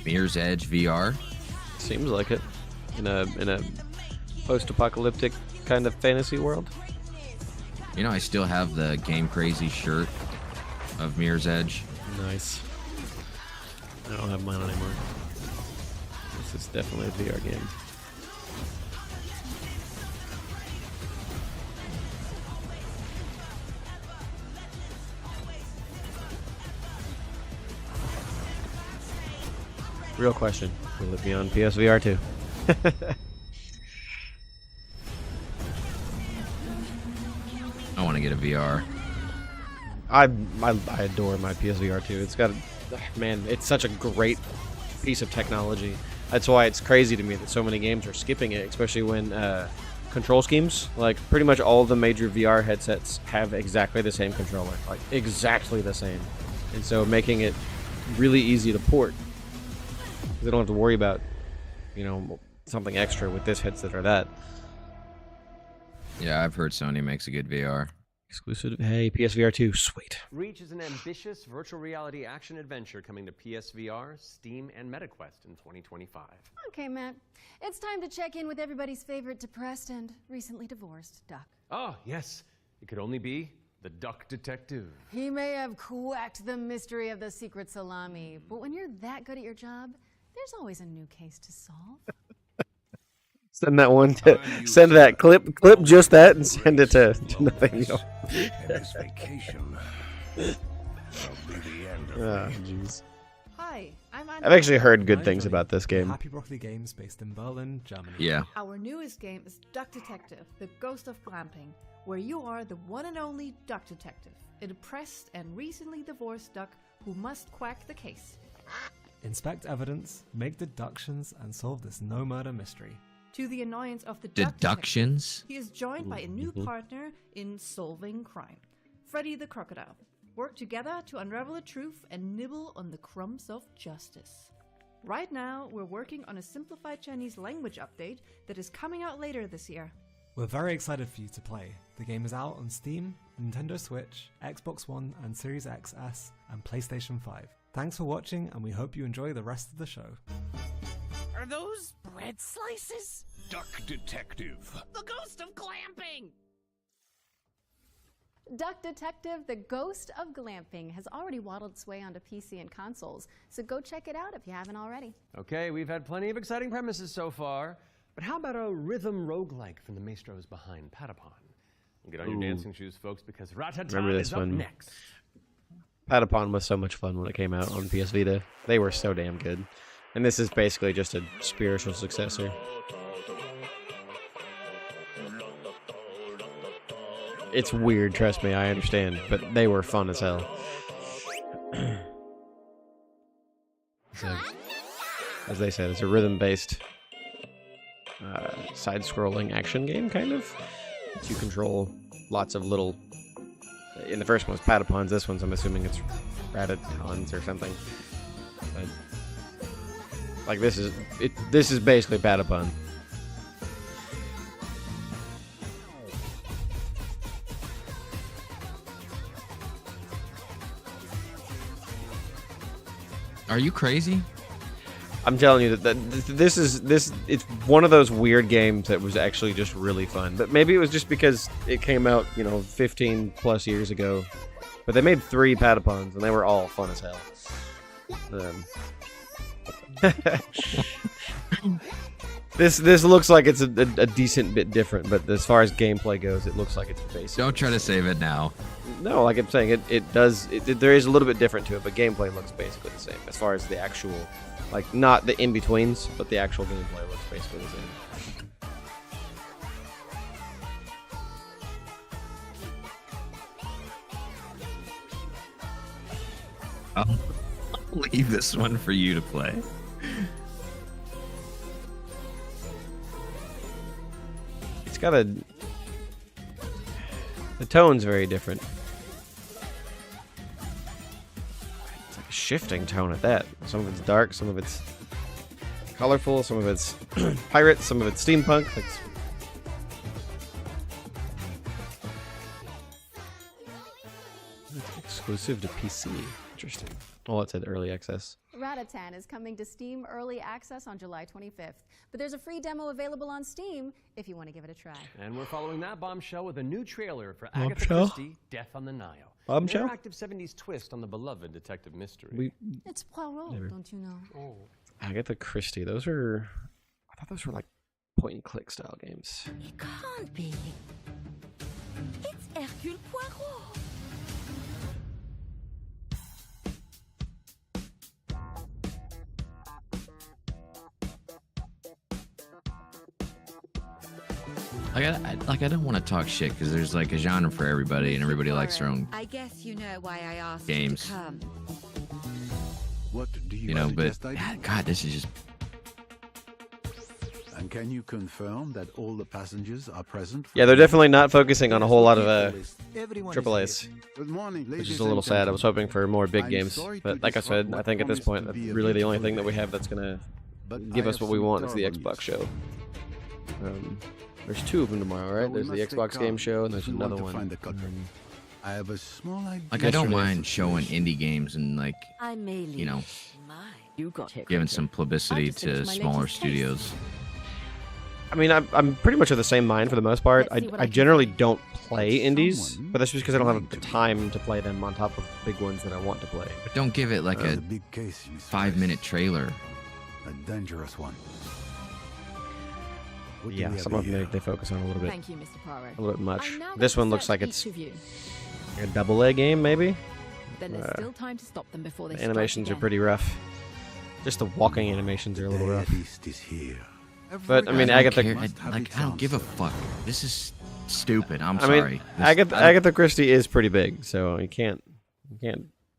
Mirror's Edge VR. Seems like it. In a post-apocalyptic kind of fantasy world. You know, I still have the Game Crazy shirt of Mirror's Edge. Nice. I don't have mine anymore. This is definitely a VR game. Real question. Will it be on PSVR 2? I want to get a VR. I adore my PSVR 2. It's got man, it's such a great piece of technology. That's why it's crazy to me that so many games are skipping it, especially when control schemes, like pretty much all the major VR headsets have exactly the same controller, like exactly the same. And so making it really easy to port. They don't have to worry about, you know, something extra with this headset or that. Yeah, I've heard Sony makes a good VR. Exclusive. Hey, PSVR 2, sweet. Reach is an ambitious virtual reality action adventure coming to PSVR, Steam, and MetaQuest in 2025. Okay, Matt. It's time to check in with everybody's favorite depressed and recently divorced Duck. Oh, yes. It could only be the Duck Detective. He may have cracked the mystery of the secret salami, but when you're that good at your job, there's always a new case to solve. Send that one to send that clip just that and send it to nothing else. This vacation will be the end of Ah, me. jeez. Hi, I'm Anna. I've actually heard good things about this game. Happy Broccoli Games based in Berlin, Germany. Yeah. Our newest game is Duck Detective, the Ghost of Glamping, where you are the one and only Duck Detective, a depressed and recently divorced duck who must crack the case. Inspect evidence, make deductions, and solve this no-murder mystery. To the annoyance of the Duck Deductions? Detective, he is joined by a new Mm-hmm. partner in solving crime, Freddy the Crocodile. Work together to unravel the truth and nibble on the crumbs of justice. Right now, we're working on a simplified Chinese language update that is coming out later this year. We're very excited for you to play. The game is out on Steam, Nintendo Switch, Xbox One and Series XS, and PlayStation 5. Thanks for watching, and we hope you enjoy the rest of the show. Are those bread slices? Duck Detective. The ghost of glamping! Duck Detective, the Ghost of Glamping, has already waddled its way onto PC and consoles, so go check it out if you haven't already. Okay, we've had plenty of exciting premises so far, but how about a rhythm roguelike from the maestros behind Patapon? Get on your dancing shoes, folks, because Ratata is up next. Patapon was so much fun when it came out on PS Vita. They were so damn good. And this is basically just a spiritual successor. It's weird, trust me, I understand, but they were fun as hell. So, as they said, it's a rhythm-based side-scrolling action game, kind of. You control lots of little... In the first one was Patapons, this one's, I'm assuming it's Ratatons or something. But, like, this is basically Patapon. Are you crazy? I'm telling you that it's one of those weird games that was actually just really fun. But maybe it was just because it came out, 15 plus years ago. But they made 3 Patapons and they were all fun as hell. This looks like it's a decent bit different, but as far as gameplay goes, it looks like it's basic. Don't try to save it now. No, like I'm saying, there is a little bit different to it, but gameplay looks basically the same as far as the actual, like not the in-betweens, but the actual gameplay looks basically the same. I'll leave this one for you to play. It's got the tone's very different. It's like a shifting tone at that. Some of it's dark, some of it's colorful, some of it's pirate, some of it's steampunk. It's exclusive to PC. Interesting. Well, it said early access. Ratatan is coming to Steam Early Access on July 25th, but there's a free demo available on Steam if you want to give it a try. And we're following that bombshell with a new trailer for Agatha Christie, Death on the Nile. Bombshell? An interactive 70s twist on the beloved detective mystery. It's Poirot, don't you know? Oh. Agatha Christie. I thought those were like point and click style games. It can't be. It's Hercule Poirot. I don't want to talk shit because there's like a genre for everybody and everybody likes their own I guess you know why I asked games. you to come. What do you, but God, this is just. And can you confirm that all the passengers are present? Yeah, they're definitely not focusing on a whole lot of AAAs. Good morning, Which is a little sad. I was hoping for more big games, but like I said, I think at this point, really the only thing that we have that's gonna give us what we want is the Xbox show. There's 2 of them tomorrow, right? There's the Xbox game show, and there's another one. I have a small idea. Like, I don't mind showing indie games and, like, giving some publicity to smaller studios. I mean, I'm pretty much of the same mind for the most part. I generally don't play indies, but that's just because I don't have the time to play them on top of big ones that I want to play. But don't give it, like, a 5-minute trailer. A dangerous one. Yeah, some of them they focus on a little bit. Thank you, Mr. Poirot. A little bit much. I'm now This going one to looks like search it's each of you. a double-A game, maybe? Then there's still time to stop them before they The animations are pretty rough. Just the walking animations are a little rough. But I mean, Agatha. I don't give a fuck. This is stupid. I'm I mean, sorry. Agatha Christie is pretty big, so you can't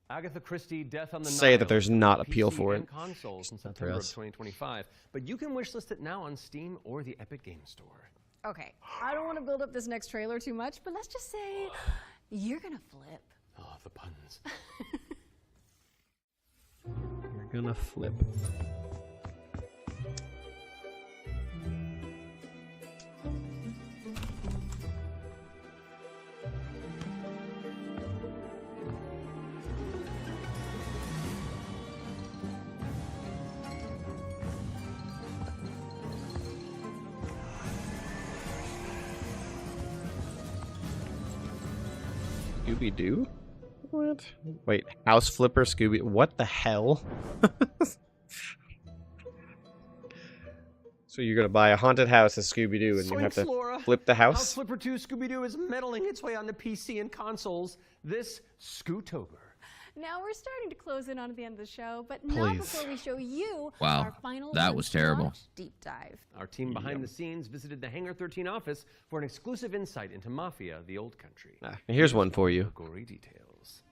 Agatha Christie, Death on the say Nile that there's not appeal for it. and consoles in September of 2025, but you can wishlist it now on Steam or the Epic Game Store. Okay, I don't want to build up this next trailer too much, but let's just say you're gonna flip. Oh, the puns. You're gonna flip. Scooby-Doo? What? Wait, House Flipper Scooby... What the hell? So you're gonna buy a haunted house as Scooby-Doo and you have to flip the House house? Flipper 2 Scooby-Doo is meddling its way onto PC and consoles this Scootober. Now we're starting to close in on the end of the show, but not before we show you Wow, our final that was terrible. deep dive. Our team behind the scenes visited the Hangar 13 office for an exclusive insight into Mafia: The Old Country. Here's one for you. Gory details.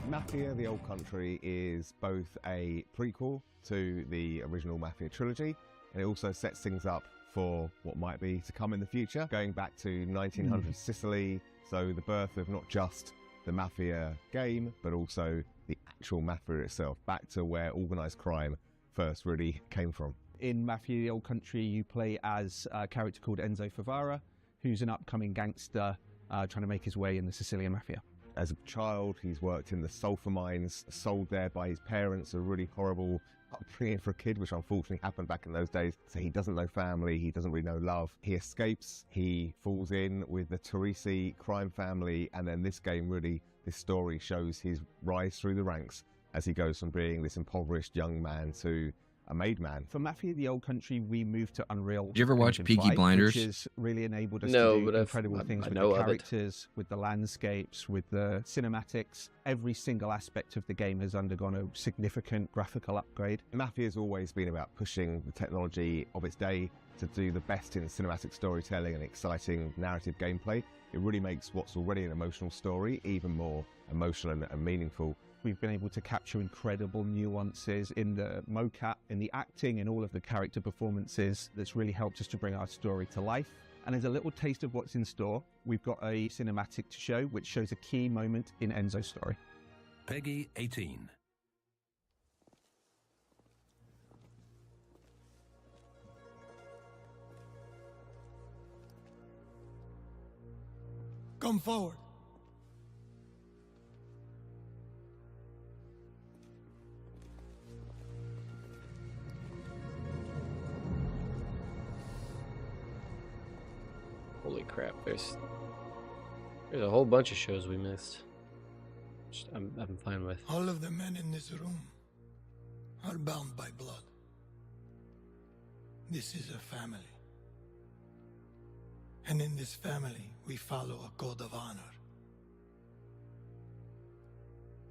Mafia: The Old Country is both a prequel to the original Mafia trilogy, and it also sets things up for what might be to come in the future, going back to 1900 Sicily, so the birth of not just the Mafia game, but also the actual Mafia itself, back to where organised crime first really came from. In Mafia: The Old Country, you play as a character called Enzo Favara, who's an upcoming gangster trying to make his way in the Sicilian Mafia. As a child, he's worked in the sulfur mines, sold there by his parents, a really horrible upbringing for a kid, which unfortunately happened back in those days. So he doesn't know family, he doesn't really know love. He escapes, he falls in with the Teresi crime family, and then this game really, this story shows his rise through the ranks as he goes from being this impoverished young man to a made man. For Mafia: The Old Country, we moved to Unreal. Did you ever watch Engine Peaky 5, Blinders? Which has really enabled us No, to do but incredible things with know the of it. characters, with the landscapes, with the cinematics. Every single aspect of the game has undergone a significant graphical upgrade. Mafia has always been about pushing the technology of its day to do the best in cinematic storytelling and exciting narrative gameplay. It really makes what's already an emotional story even more emotional and meaningful. We've been able to capture incredible nuances in the mocap, in the acting, in all of the character performances. That's really helped us to bring our story to life. And as a little taste of what's in store, we've got a cinematic to show, which shows a key moment in Enzo's story. Peggy 18. Come forward. Holy crap, there's a whole bunch of shows we missed. I'm fine with. All of the men in this room are bound by blood. This is a family. And in this family, we follow a code of honor.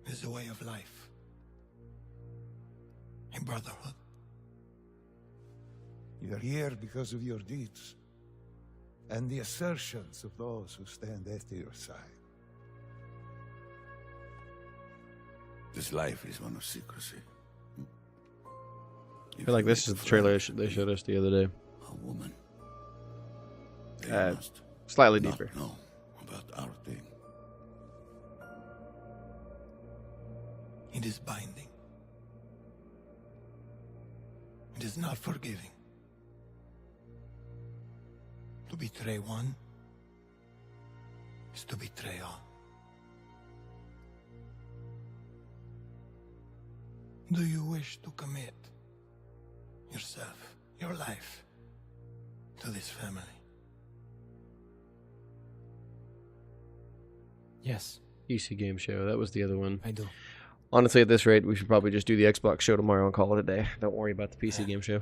It's a way of life. A brotherhood. You're here because of your deeds and the assertions of those who stand at your side. This life is one of secrecy. I feel like this is the trailer they showed us the other day. A woman. Slightly deeper. Know about our thing. It is binding. It is not forgiving. To betray one is to betray all. Do you wish to commit yourself, your life, to this family? Yes. PC Game Show. That was the other one. I do. Honestly, at this rate, we should probably just do the Xbox show tomorrow and call it a day. Don't worry about the PC Game Show.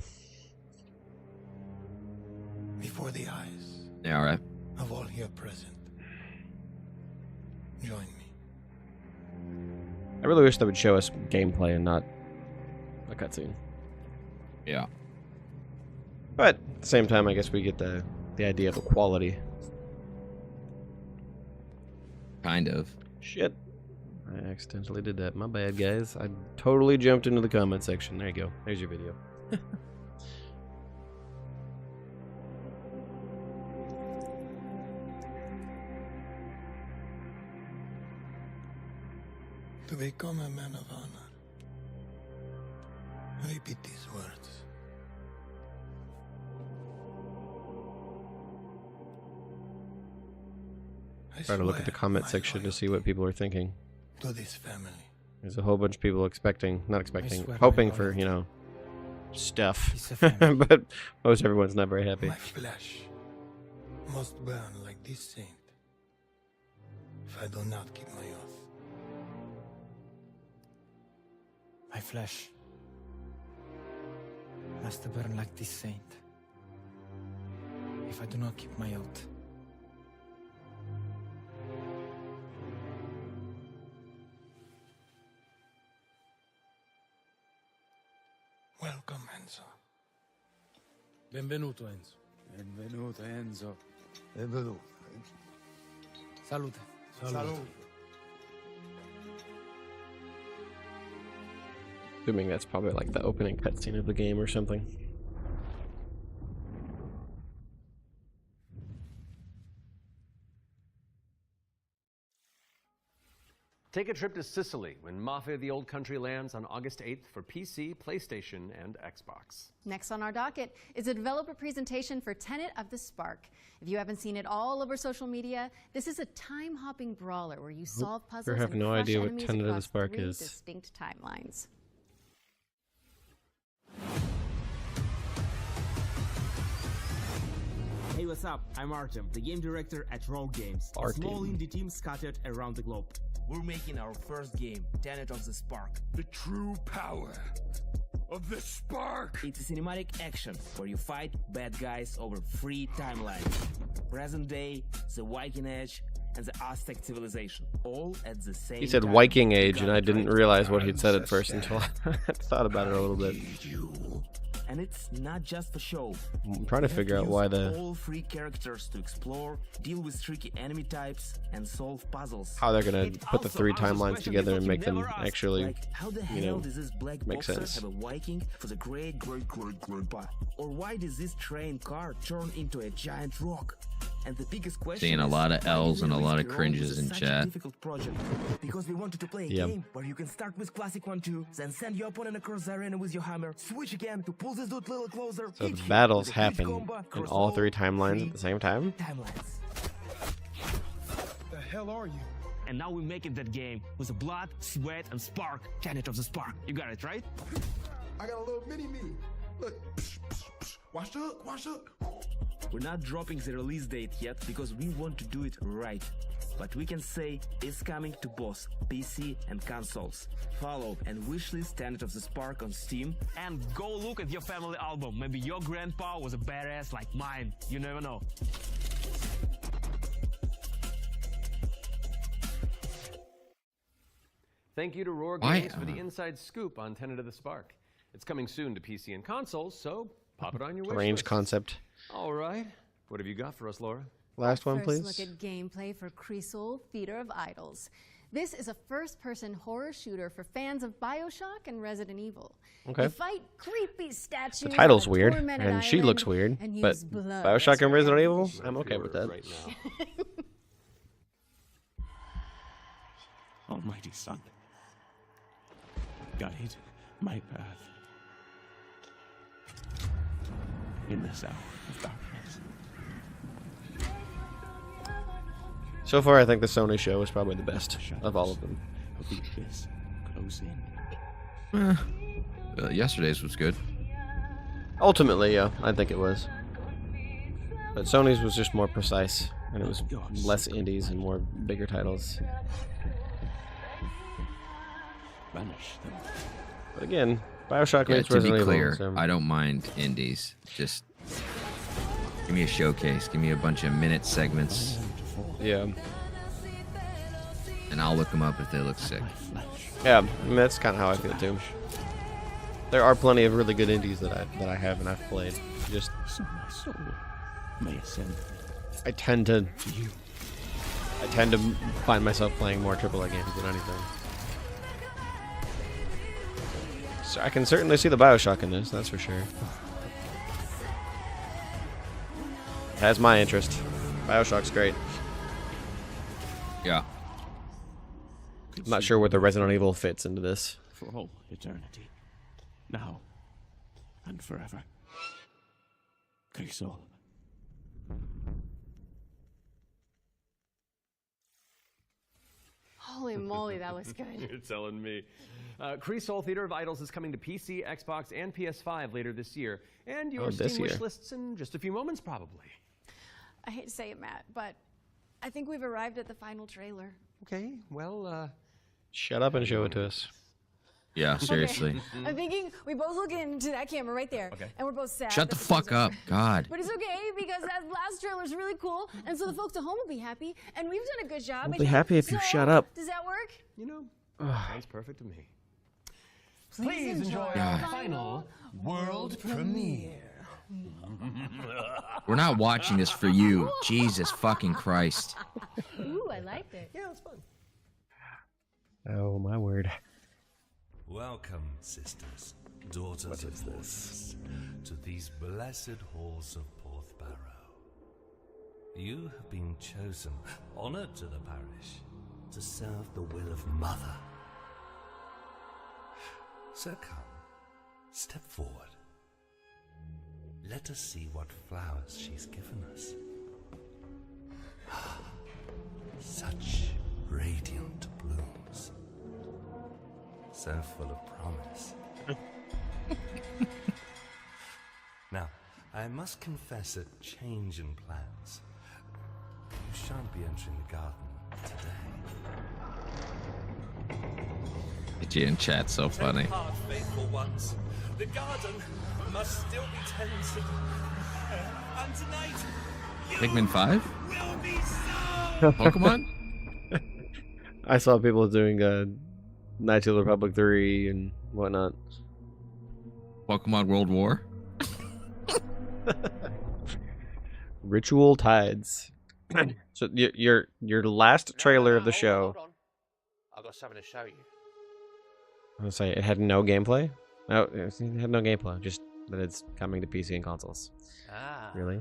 Before the eyes Yeah, all right. of all here present, join me. I really wish they would show us gameplay and not a cutscene. Yeah. But at the same time, I guess we get the idea of equality. Kind of. Shit. I accidentally did that. My bad, guys. I totally jumped into the comment section. There you go. There's your video. To become a man of honor, repeat these words. Try to look at the comment section to see what people are thinking. To this family. There's a whole bunch of people not expecting, swear by hoping my for, oath. you know, stuff. Piece of family. But most everyone's not very happy. My flesh must burn like this saint if I do not keep my oath. My flesh must burn like this saint if I do not keep my oath. Welcome, Enzo. Benvenuto, Enzo. Benvenuto, Enzo. Benvenuto. Salute. Salute. Assuming that's probably like the opening cutscene of the game or something. Take a trip to Sicily when Mafia: The Old Country lands on August 8th for PC, PlayStation, and Xbox. Next on our docket is a developer presentation for Tenet of the Spark. If you haven't seen it all over social media, this is a time-hopping brawler where you solve puzzles I have and no crush idea what enemies Tenet of the across Spark 3 is. distinct timelines. Hey, what's up? I'm Artem, the game director at Rogue Games, a Artem. small indie team scattered around the globe. We're making our first game, Tenet of the Spark. The true power of the spark. It's a cinematic action where you fight bad guys over 3 timelines. Present day, the Viking Age, and the Aztec civilization, all at the same time. He said Viking Age, and I didn't realize what he'd said at first until I thought about it a little bit. And it's not just for show. I'm trying to figure out why the all 3 characters to explore, deal with tricky enemy types, and solve puzzles. how they're gonna It put the also 3 answers timelines questions together you and thought make you them never asked. actually, Like, how the you hell know, does this black make boxer sense. have a Viking for the great grandpa? Or why does this train car turn into a giant rock? And the biggest question Seeing a is, lot of why L's did and a we lot of risk it all cringes with in such a chat. difficult project? Because we wanted to play a Yep. game where you can start with classic 1-2, then send your opponent across the arena with your hammer, switch again to pull this dude a little closer. So hit the him battles with a huge happen combo in across all 3 timelines at the same time. timelines. The hell are you? And now we're making that game with the blood, sweat, and spark. Tenet of the Spark. You got it, right? I got a little mini-me. Look. Wash up, wash up. We're not dropping the release date yet because we want to do it right. But we can say it's coming to both PC and consoles. Follow and wishlist Tenet of the Spark on Steam. And go look at your family album. Maybe your grandpa was a badass like mine. You never know. Thank you to Roar Why- Games for the inside scoop on Tenet of the Spark. It's coming soon to PC and consoles, so pop it on your wish Strange list. concept. All right. What have you got for us, Laura? Last one, First please. look at gameplay for Creasol, Feeder of Idols. This is a first-person horror shooter for fans of BioShock and Resident Evil. Okay. You fight creepy statues. The title's on a weird, tormented and she island looks weird, and but use blood BioShock as and your Resident Evil, ammunition. I'm okay with that. Right now. Almighty Son, guide my path in this hour of darkness. So far, I think the Sony show is probably the best of all of them. Of the abyss close in. Yesterday's was good. Ultimately, yeah, I think it was. But Sony's was just more precise, and it was less indies and more bigger titles. Banish them. But again, BioShock Yeah, makes to be Resident clear, Evil. So. I don't mind indies. Just give me a showcase. Give me a bunch of minute segments. Yeah. And I'll look them up if they look sick. Yeah, I mean, that's kind of how I feel too. There are plenty of really good indies that I have and I've played. Just So my soul may ascend. I tend to find myself playing more AAA games than anything. So I can certainly see the BioShock in this, that's for sure. It has my interest. BioShock's great. Yeah. I'm not sure where the Resident Evil fits into this. For all eternity. Now and forever. Creasol. Holy moly, that was good. You're telling me. Kree Soul Theater of Idols is coming to PC, Xbox, and PS5 later this year. And your Steam wish lists in just a few moments, probably. I hate to say it, Matt, but I think we've arrived at the final trailer. Okay, well, shut up and show it to us. Yeah, seriously. Okay. I'm thinking we both look into that camera right there, and we're both sad. Shut the that fuck show's up, over. God. But it's okay because that last trailer's really cool, and so the folks at home will be happy, and we've done a good job. We'll be happy if you shut up. Does that work? You know, sounds perfect to me. Please enjoy our God. final world premiere. We're not watching this for you. Jesus fucking Christ. Ooh, I liked it. Yeah, it's fun. Oh, my word. Welcome, sisters, daughters of Fortress, to these blessed halls of Porthbarrow. You have been chosen, honored to the parish, to serve the will of Mother. So come, step forward. Let us see what flowers she's given us. Such radiant blooms. So full of promise. Now, I must confess a change in plans. You shan't be entering the garden today. Get you in chat, so funny. Take heart, faithful ones. The garden must still be tended. And tonight, Pikmin 5? will be so Pokemon? I saw people doing Knights of the Republic 3 and whatnot. Pokemon World War? Ritual Tides. So your last trailer of the show. Hold on. I've got something to show you. I was say it had no gameplay. No, it had no gameplay. Just that it's coming to PC and consoles. Ah. Really?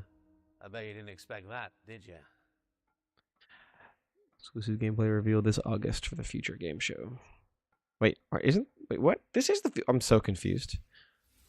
I bet you didn't expect that, did you? Exclusive gameplay revealed this August for the Future Game Show. Wait, what? This is the. I'm so confused.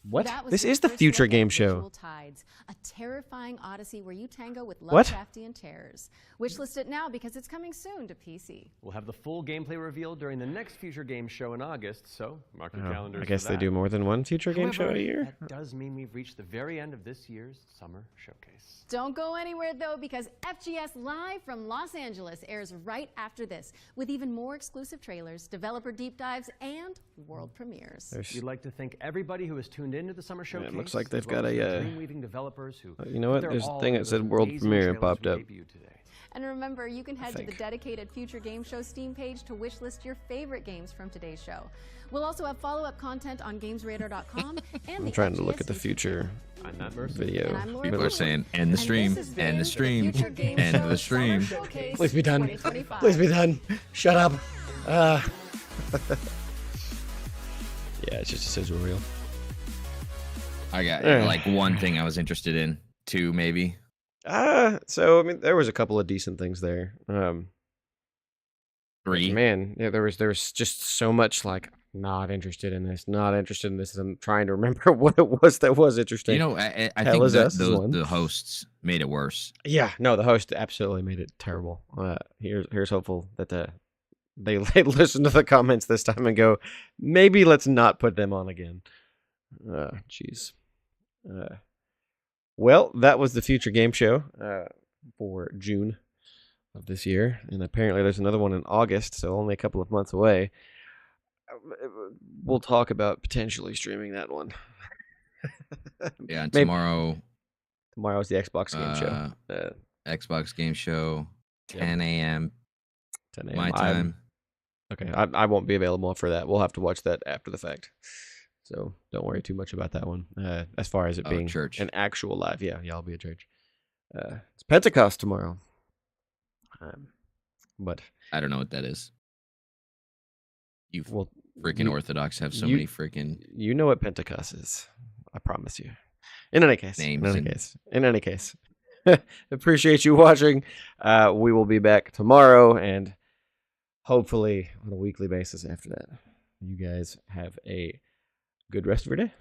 What? That was This your is the first Future look at Game Show. Ritual Tides, a terrifying odyssey where you tango with What? Lovecraftian terrors. Wishlist it now because it's coming soon to PC. We'll have the full gameplay revealed during the next Future Game Show in August, so mark your Oh, calendars I guess for they that. do more than one Future Game Show However, a year. That does mean we've reached the very end of this year's summer showcase. Don't go anywhere though because FGS Live from Los Angeles airs right after this with even more exclusive trailers, developer deep dives, and world premieres. We'd like to thank everybody who has tuned into the summer showcase. It looks like as they've well got as the a. dream-weaving developers who You know put what? their There's a all thing into that said those World amazing Premiere trailers popped we up. debuted today. And remember, you can head to the think. dedicated Future Game Show Steam page to wishlist your favorite games from today's show. We'll also have follow-up content on GamesRadar.com and I'm the trying to look FGS at the Facebook future I'm Matt Mercer. video. And I'm Laura People are Boone. saying, end the stream, this has end been the stream, Future Game end Show the stream. Summer Showcase Please be done. 2025. Please be done. Shut up. Yeah, it just says we're real. I got like one thing I was interested in. Two, maybe. So I mean, there was a couple of decent things there. Three. Man, yeah, there was just so much like not interested in this, not interested in this. I'm trying to remember what it was that was interesting. You know, I Hell think is that Us is those, one. the hosts made it worse. Yeah, no, the host absolutely made it terrible. Here's hopeful that they listen to the comments this time and go, maybe let's not put them on again. Jeez. Well, that was the Future Game Show for June of this year, and apparently there's another one in August, so only a couple of months away. We'll talk about potentially streaming that one. Yeah, and Maybe- tomorrow. Tomorrow's the Xbox Game Show. Xbox Game Show, Yep. 10 a.m. 10 a.m. my time. Okay, I won't be available for that. We'll have to watch that after the fact. So don't worry too much about that one. As far as it being church. an actual live, yeah, I'll be at church. It's Pentecost tomorrow. But I don't know what that is. You well, freaking you- Orthodox have so you- many freaking You know what Pentecost is. I promise you. In any case. names. In any case. Appreciate you watching. We will be back tomorrow and hopefully on a weekly basis after that. You guys have a good rest of your day.